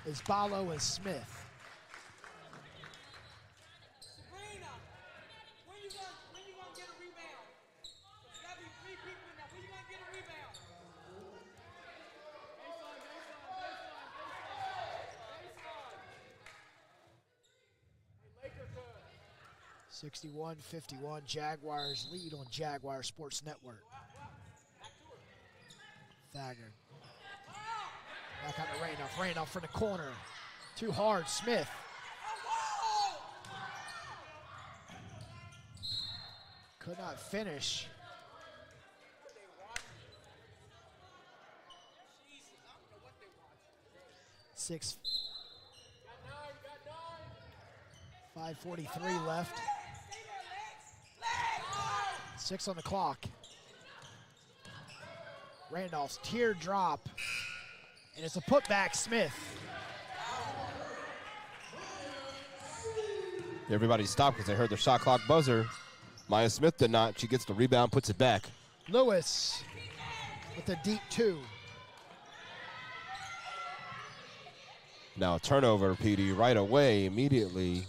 [SPEAKER 1] is Balo and Smith.
[SPEAKER 3] Sabrina, when you gonna get a rebound? There's gotta be three people in there. When you gonna get a rebound?
[SPEAKER 1] Baseline. 61-51, Jaguars lead on Jaguar Sports Network. Thagard. Back out to Randolph. Randolph from the corner. Too hard. Smith. Could not finish. Six. 5:43 left. 6 on the clock. Randolph's teardrop. And it's a putback, Smith.
[SPEAKER 2] Everybody stopped because they heard the shot clock buzzer. Maya Smith did not. She gets the rebound, puts it back.
[SPEAKER 1] Lewis with a deep two.
[SPEAKER 2] Now a turnover, PD, right away, immediately.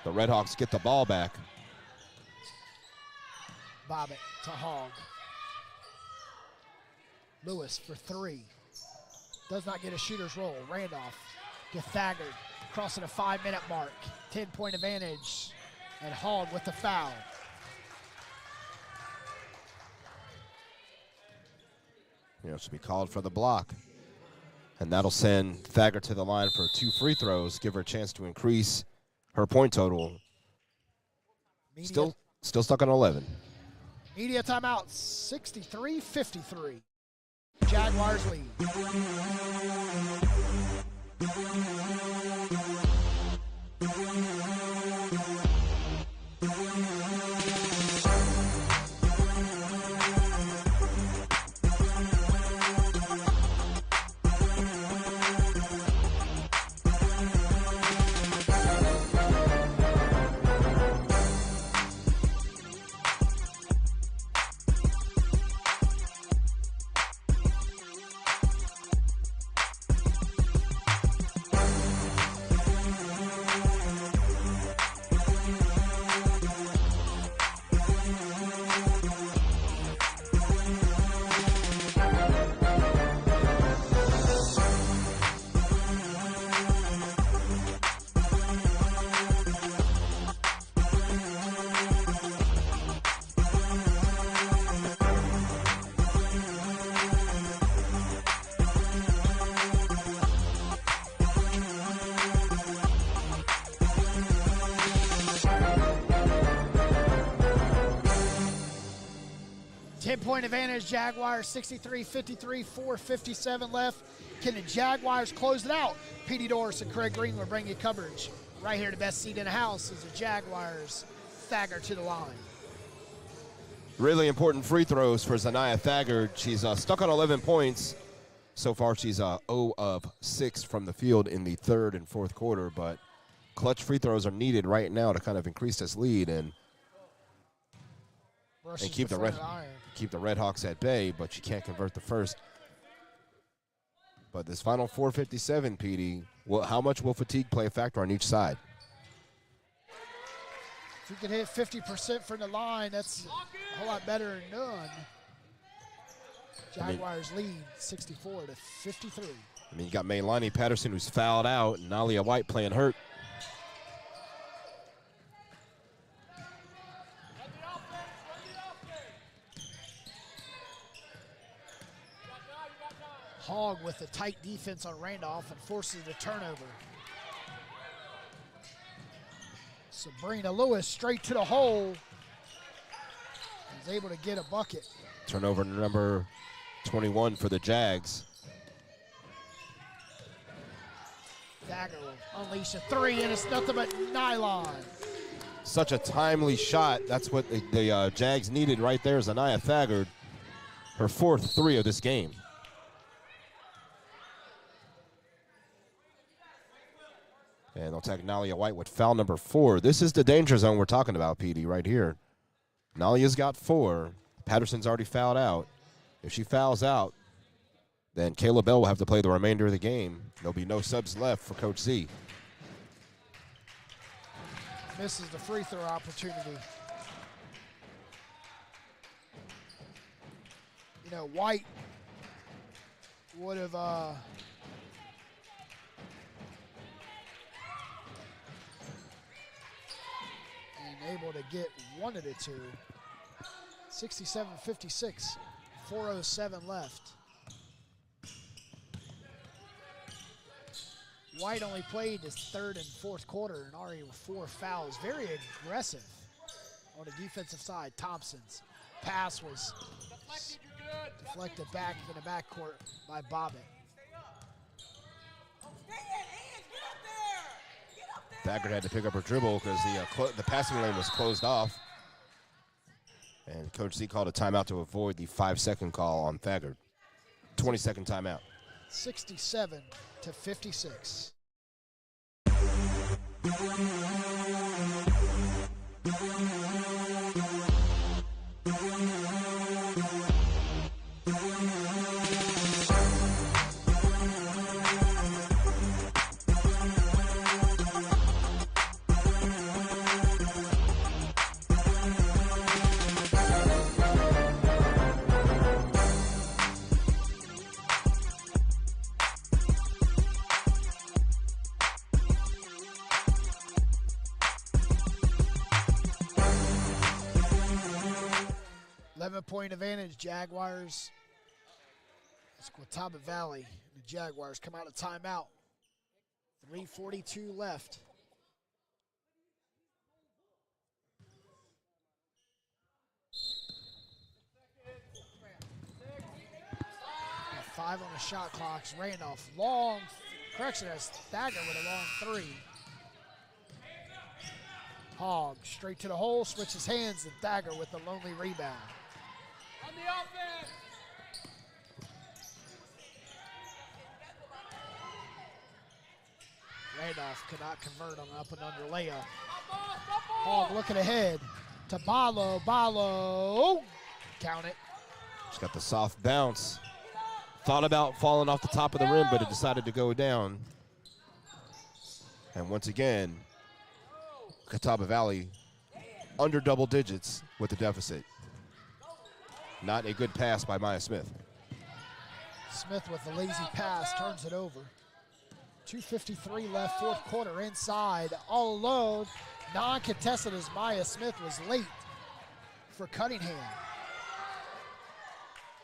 [SPEAKER 2] The RedHawks get the ball back.
[SPEAKER 1] Bobbitt to Hogg. Lewis for three. Does not get a shooter's roll. Randolph to Thagard. Crossing a 5-minute mark. 10-point advantage. And Hogg with the foul.
[SPEAKER 2] She'll be called for the block. And that'll send Thagard to the line for 2 free throws, give her a chance to increase her point total. Still stuck on 11.
[SPEAKER 1] Media timeout, 63-53. Jaguars lead. 10-point advantage, Jaguars 63-53, 4:57 left. Can the Jaguars close it out? Petey Doris and Craig Green will bring you coverage. Right here, the best seat in the house is the Jaguars. Thagard to the line.
[SPEAKER 2] Really important free throws for Zanaya Thagard. She's stuck on 11 points. So far, she's 0 of 6 from the field in the third and fourth quarter, but clutch free throws are needed right now to kind of increase this lead and keep the RedHawks at bay, but she can't convert the first. But this final 4:57, PD, how much will fatigue play a factor on each side?
[SPEAKER 1] If you can hit 50% from the line, that's a whole lot better than none. Jaguars lead 64-53.
[SPEAKER 2] I mean, you got Maylani Patterson, who's fouled out, and Nalia White playing hurt.
[SPEAKER 1] Hogg with the tight defense on Randolph and forces the turnover. Sabrina Lewis straight to the hole. Is able to get a bucket.
[SPEAKER 2] Turnover number 21 for the Jags.
[SPEAKER 1] Thagard will unleash a three, and it's nothing but nylon.
[SPEAKER 2] Such a timely shot. That's what the Jags needed right there. Zanaya Thagard, her fourth three of this game. And they'll take Nalia White with foul number 4. This is the danger zone we're talking about, PD, right here. Nalia's got 4. Patterson's already fouled out. If she fouls out, then Kayla Bell will have to play the remainder of the game. There'll be no subs left for Coach Z.
[SPEAKER 1] Misses the free throw opportunity. You know, White would have able to get one of the two. 67-56, 4:07 left. White only played his third and fourth quarter and already with 4 fouls. Very aggressive on the defensive side. Thompson's pass was deflected back in the backcourt by Bobbitt.
[SPEAKER 2] Thagard had to pick up her dribble because the passing lane was closed off. And Coach Z called a timeout to avoid the 5-second call on Thagard. 20-second timeout.
[SPEAKER 1] 67-56. Point advantage, Jaguars. It's Catawba Valley. The Jaguars come out of timeout. 3:42 left. Got 5 on the shot clocks. Randolph, long, correction, that's Thagard with a long 3. Hogg straight to the hole, switches hands, and Thagard with the lonely rebound.
[SPEAKER 3] On the offense.
[SPEAKER 1] Randolph could not convert on an up and under layup. Hogg looking ahead to Ballo. Count it.
[SPEAKER 2] She's got the soft bounce. Thought about falling off the top of the rim, but it decided to go down. And once again, Catawba Valley under double digits with the deficit. Not a good pass by Maya Smith.
[SPEAKER 1] Smith with the lazy pass turns it over. 2:53 left, fourth quarter, inside, all alone. Non-contested as Maya Smith was late for Cunningham.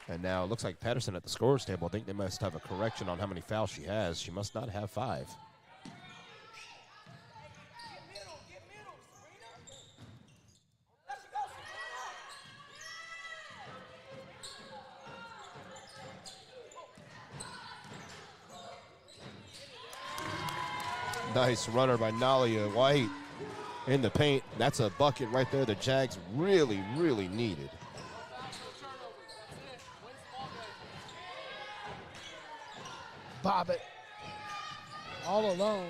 [SPEAKER 2] And now it looks like Patterson at the scorer's table. I think they must have a correction on how many fouls she has. She must not have 5. Nice runner by Nalia White in the paint. That's a bucket right there the Jags really, really needed.
[SPEAKER 1] Bobbitt all alone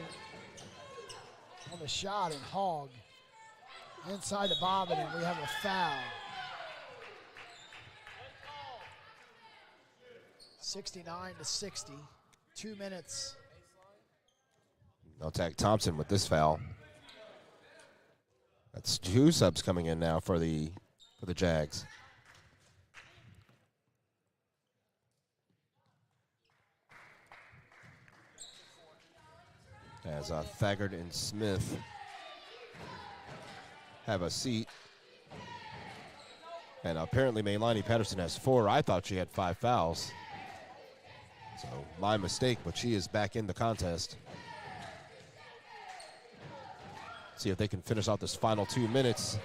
[SPEAKER 1] on the shot, and Hogg inside the Bobbitt, and we have a foul. 69-60, 2 minutes.
[SPEAKER 2] They'll tag Thompson with this foul. That's 2 subs coming in now for the Jags. As Thagard and Smith have a seat. And apparently Maylani Patterson has 4. I thought she had 5 fouls. So my mistake, but she is back in the contest. See if they can finish out this final 2 minutes.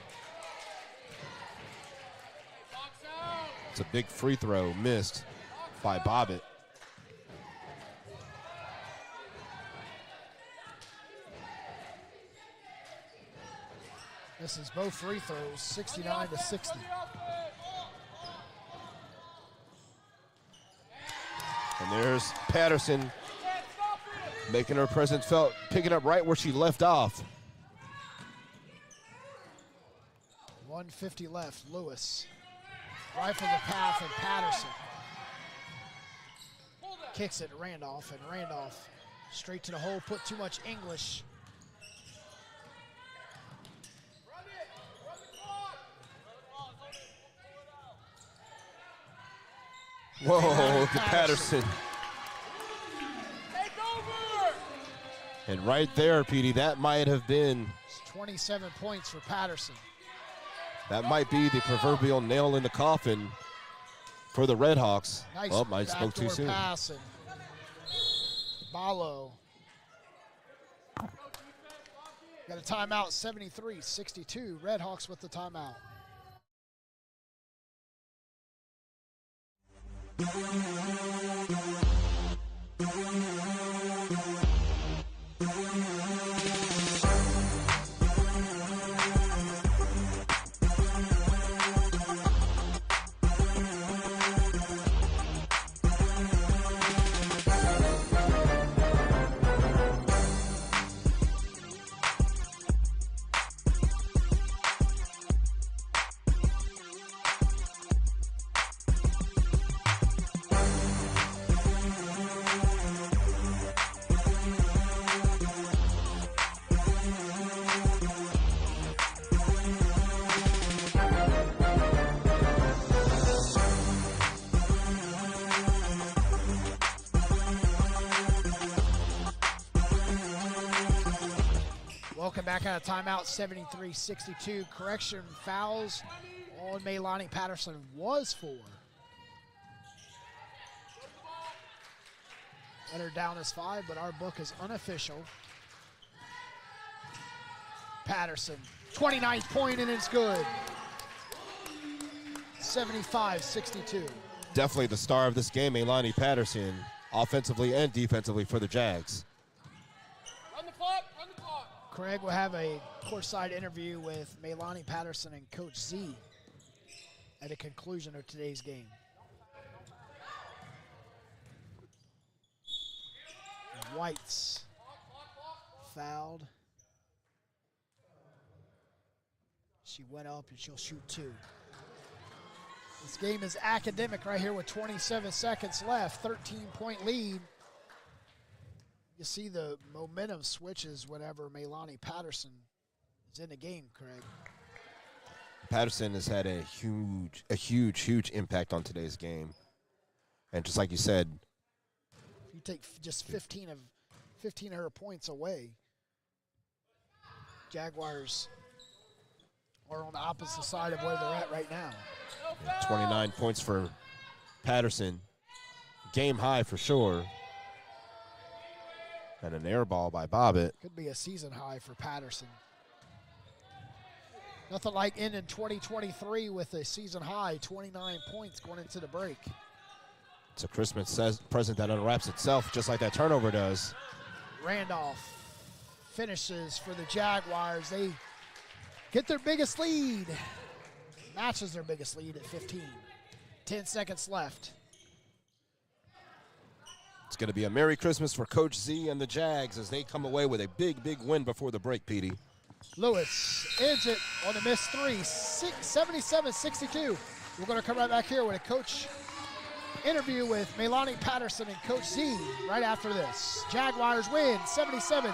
[SPEAKER 2] It's a big free throw missed by Bobbitt.
[SPEAKER 1] This is both free throws, 69-60.
[SPEAKER 2] And there's Patterson making her presence felt, picking up right where she left off.
[SPEAKER 1] 1:50 left. Lewis rifles the path, and Patterson kicks it to Randolph, and Randolph straight to the hole. Put too much English.
[SPEAKER 2] Whoa, look at Patterson.
[SPEAKER 3] Take over!
[SPEAKER 2] And right there, Petey, that might have been,
[SPEAKER 1] It's 27 points for Patterson.
[SPEAKER 2] that might be the proverbial nail in the coffin for the RedHawks.
[SPEAKER 1] Nice
[SPEAKER 2] Oh, I spoke too
[SPEAKER 1] backdoor
[SPEAKER 2] soon.
[SPEAKER 1] pass, and Balo got a timeout, 73-62. RedHawks with the timeout. Welcome back out of timeout, 73-62. Correction, fouls on Maylani Patterson was 4. Let her down as 5, but our book is unofficial. Patterson, 29th point, and it's good. 75-62.
[SPEAKER 2] Definitely the star of this game, Maylani Patterson, offensively and defensively for the Jags.
[SPEAKER 3] Run the clock, run the clock.
[SPEAKER 1] Craig will have a courtside interview with Maylani Patterson and Coach Z at the conclusion of today's game. White's fouled. She went up and she'll shoot 2. This game is academic right here with 27 seconds left, 13-point lead. You see the momentum switches whenever Maylani Patterson is in the game, Craig.
[SPEAKER 2] Patterson has had a huge impact on today's game. And just like you said,
[SPEAKER 1] If you take just 15 of her points away, Jaguars are on the opposite side of where they're at right now.
[SPEAKER 2] 29 points for Patterson. Game high for sure. And an air ball by Bobbitt.
[SPEAKER 1] Could be a season high for Patterson. Nothing like ending 2023 with a season high, 29 points going into the break.
[SPEAKER 2] It's a Christmas present that unwraps itself just like that turnover does.
[SPEAKER 1] Randolph finishes for the Jaguars. They get their biggest lead, matches their biggest lead at 15. 10 seconds left.
[SPEAKER 2] It's going to be a Merry Christmas for Coach Z and the Jags as they come away with a big, big win before the break, Petey.
[SPEAKER 1] Lewis ends it on a missed three, 77-62. We're going to come right back here with a coach interview with Melani Patterson and Coach Z right after this. Jaguars win 77-62.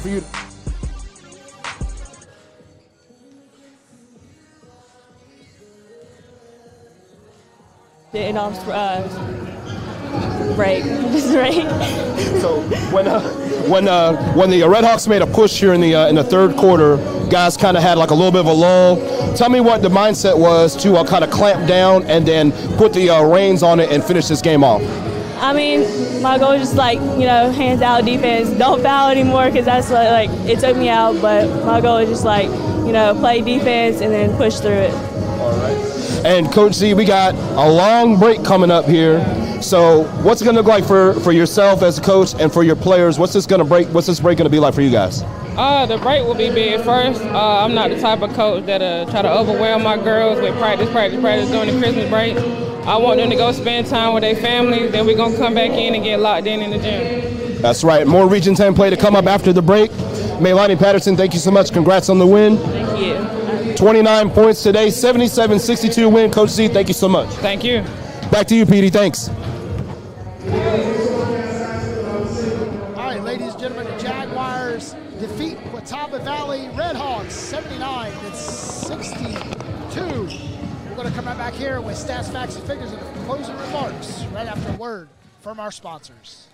[SPEAKER 2] For you.
[SPEAKER 4] And break, just break.
[SPEAKER 2] So when the RedHawks made a push here in the third quarter, guys kind of had like a little bit of a lull. Tell me what the mindset was to kind of clamp down and then put the reins on it and finish this game off.
[SPEAKER 4] I mean, my goal is just hands out defense. Don't foul anymore because that's like it took me out. But my goal is just play defense and then push through it.
[SPEAKER 2] All right. And Coach Z, we got a long break coming up here. So what's it going to look like for yourself as a coach and for your players? What's this break going to be like for you guys?
[SPEAKER 5] The break will be big. First, I'm not the type of coach that try to overwhelm my girls with practice during the Christmas break. I want them to go spend time with their families. Then we're going to come back in and get locked in the gym.
[SPEAKER 2] That's right. More Region 10 play to come up after the break. Melani Patterson, thank you so much. Congrats on the win.
[SPEAKER 4] Thank you.
[SPEAKER 2] 29 points today, 77-62 win. Coach Z, thank you so much.
[SPEAKER 5] Thank you.
[SPEAKER 2] Back to you, Petey. Thanks.
[SPEAKER 1] All right, ladies and gentlemen, the Jaguars defeat Catawba Valley RedHawks 79-62. We're going to come right back here with stats, facts, and figures and closing remarks right after a word from our sponsors.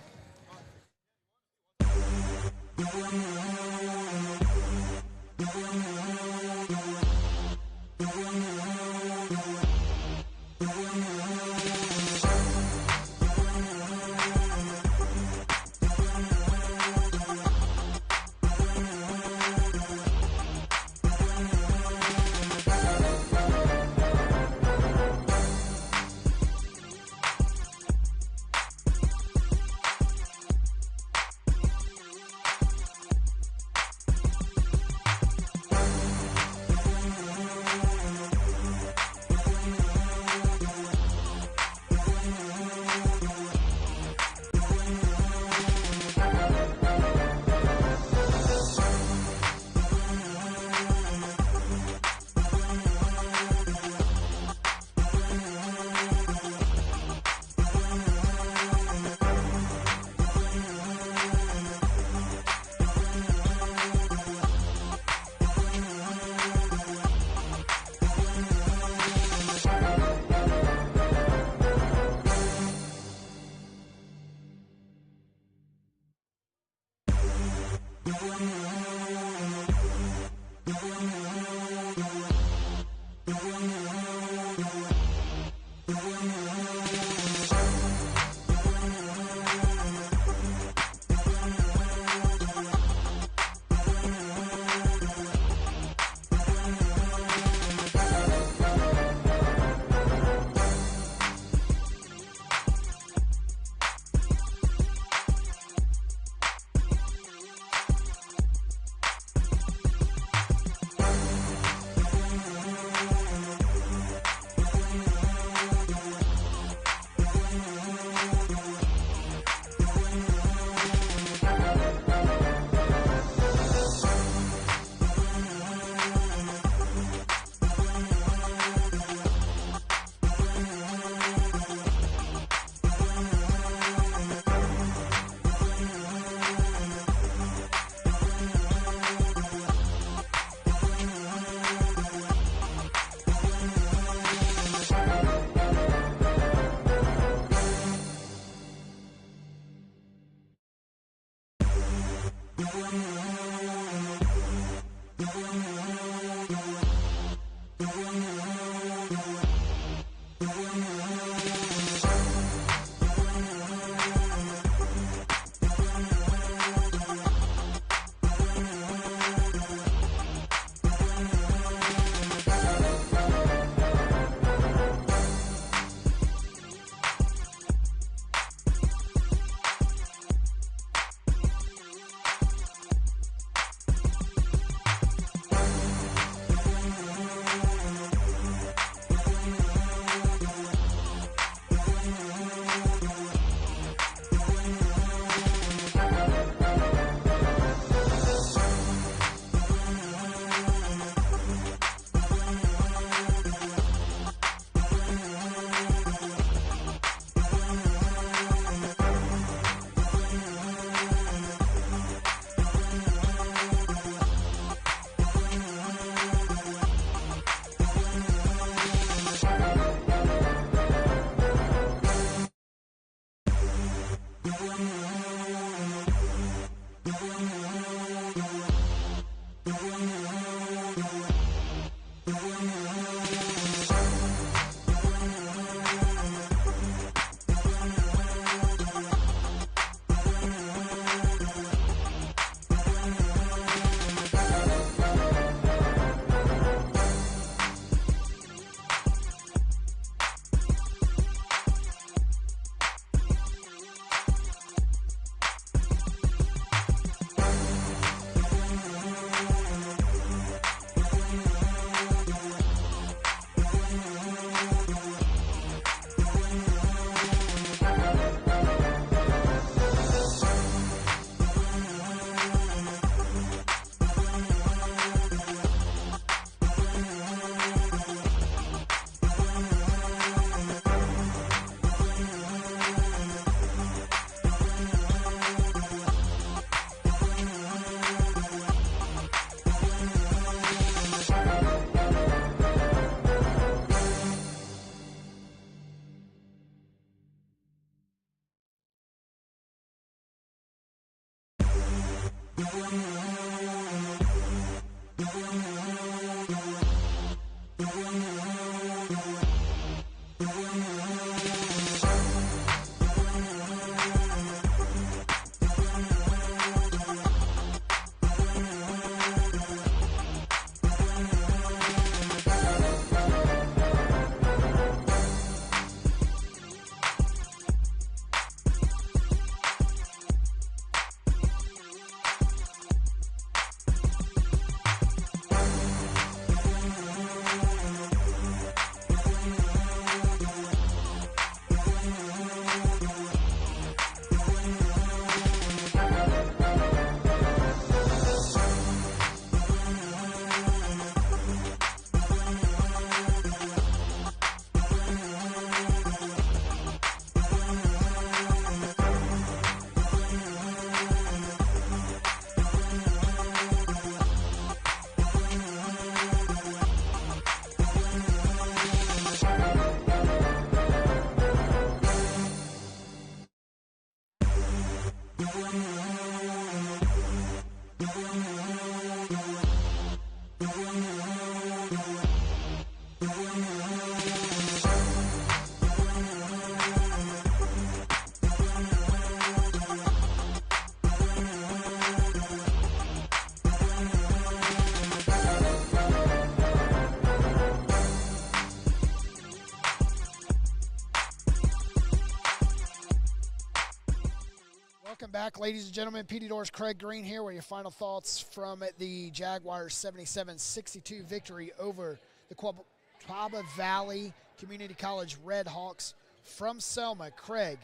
[SPEAKER 1] back, ladies and gentlemen. PD Doors, Craig Green here with your final thoughts from the Jaguars' 77-62 victory over the Catawba Valley Community College RedHawks from Selma. Craig,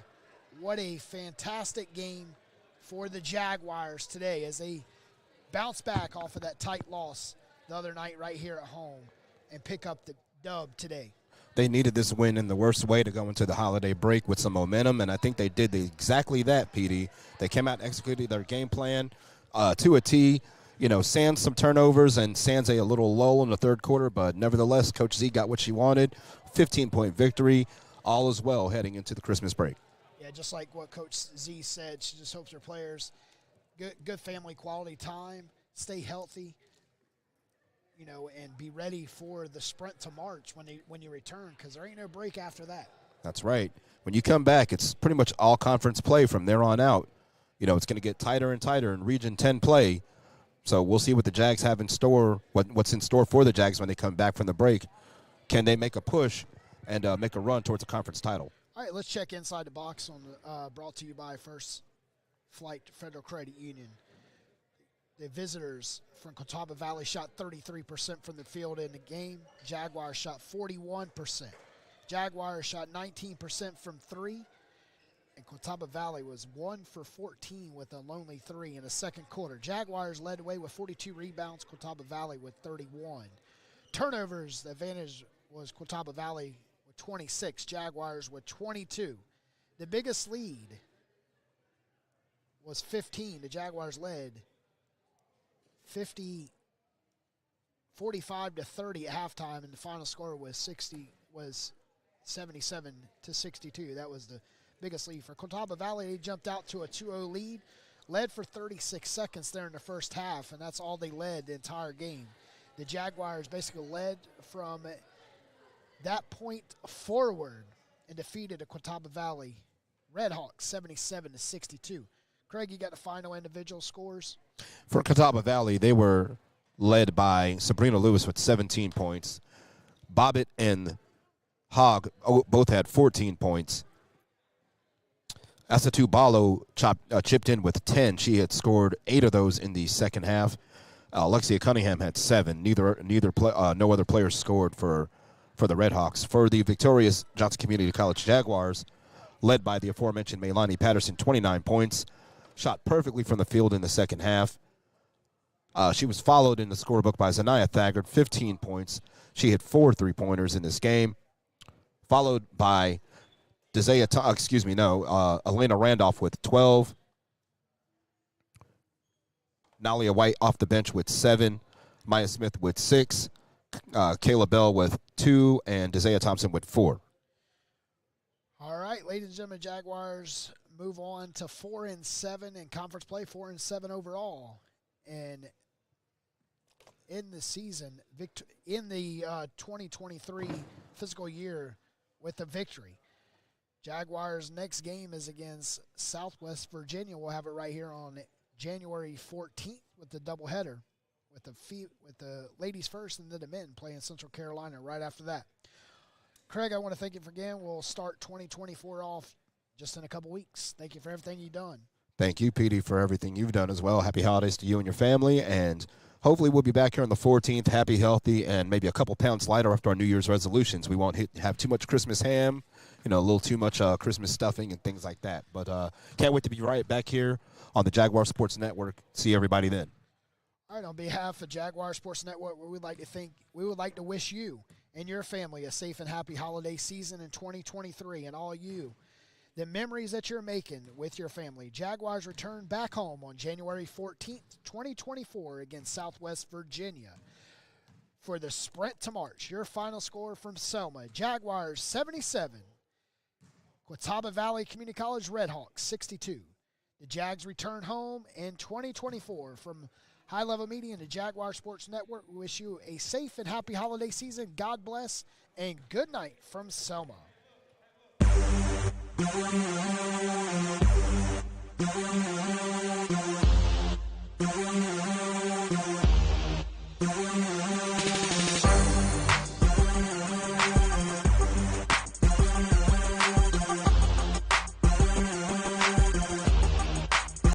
[SPEAKER 1] what a fantastic game for the Jaguars today as they bounce back off of that tight loss the other night right here at home and pick up the dub today.
[SPEAKER 2] They needed this win in the worst way to go into the holiday break with some momentum, and I think they did exactly that, PD. They came out and executed their game plan to a T. You know, sans some turnovers and sans a little lull in the third quarter, but nevertheless, Coach Z got what she wanted. 15-point victory, all is well heading into the Christmas break.
[SPEAKER 1] Yeah, just like what Coach Z said, she just hopes her players good family quality time, stay healthy, you know, and be ready for the sprint to March when you return, because there ain't no break after that.
[SPEAKER 2] That's right. When you come back, it's pretty much all conference play from there on out. You know, it's going to get tighter and tighter in Region 10 play. So we'll see what the Jags have in store, what's in store for the Jags when they come back from the break. Can they make a push and make a run towards a conference title?
[SPEAKER 1] All right, let's check inside the box on brought to you by First Flight Federal Credit Union. The visitors from Catawba Valley shot 33% from the field in the game. Jaguars shot 41%. Jaguars shot 19% from three. And Catawba Valley was 1 for 14 with a lonely 3 in the second quarter. Jaguars led the way with 42 rebounds, Catawba Valley with 31. Turnovers, the advantage was Catawba Valley with 26, Jaguars with 22. The biggest lead was 15. The Jaguars led 45 to 30 at halftime, and the final score was 77 to 62. That was the biggest lead for Catawba Valley. They jumped out to a 2-0 lead, led for 36 seconds there in the first half, and that's all they led the entire game. The Jaguars basically led from that point forward and defeated the Catawba Valley RedHawks 77 to 62. Craig, you got the final individual scores?
[SPEAKER 2] For Catawba Valley, they were led by Sabrina Lewis with 17 points. Bobbitt and Hogg both had 14 points. Asatu Balo chipped in with 10. She had scored 8 of those in the second half. Alexia Cunningham had 7. No other players scored for the RedHawks. For the victorious Johnston Community College Jaguars, led by the aforementioned Maylani Patterson, 29 points. Shot perfectly from the field in the second half. She was followed in the scorebook by Zanaya Thagard, 15 points. She hit 4 three-pointers in this game. Followed by Elena Randolph with 12. Nalia White off the bench with 7. Maya Smith with 6. Kayla Bell with 2. And Desea Thompson with 4.
[SPEAKER 1] All right, ladies and gentlemen, Jaguars move on to 4-7 in conference play, 4-7 overall. And in the season, in the 2023 fiscal year with a victory. Jaguars' next game is against Southwest Virginia. We'll have it right here on January 14th with the doubleheader, with the ladies first and then the men playing Central Carolina right after that. Craig, I want to thank you again. We'll start 2024 off just in a couple weeks. Thank you for everything you've done.
[SPEAKER 2] Thank you, Petey, for everything you've done as well. Happy holidays to you and your family, and hopefully we'll be back here on the 14th, happy, healthy, and maybe a couple pounds lighter after our New Year's resolutions. We won't have too much Christmas ham, a little too much Christmas stuffing and things like that. But can't wait to be right back here on the Jaguar Sports Network. See everybody then.
[SPEAKER 1] All right, on behalf of Jaguar Sports Network, we would like to wish you and your family a safe and happy holiday season in 2023, and all you, the memories that you're making with your family. Jaguars return back home on January 14th, 2024 against Southwest Virginia for the sprint to March. Your final score from Selma, Jaguars 77, Catawba Valley Community College RedHawks 62. The Jags return home in 2024 from High Level Media and the Jaguar Sports Network. We wish you a safe and happy holiday season. God bless and good night from Selma.
[SPEAKER 6] Thank you.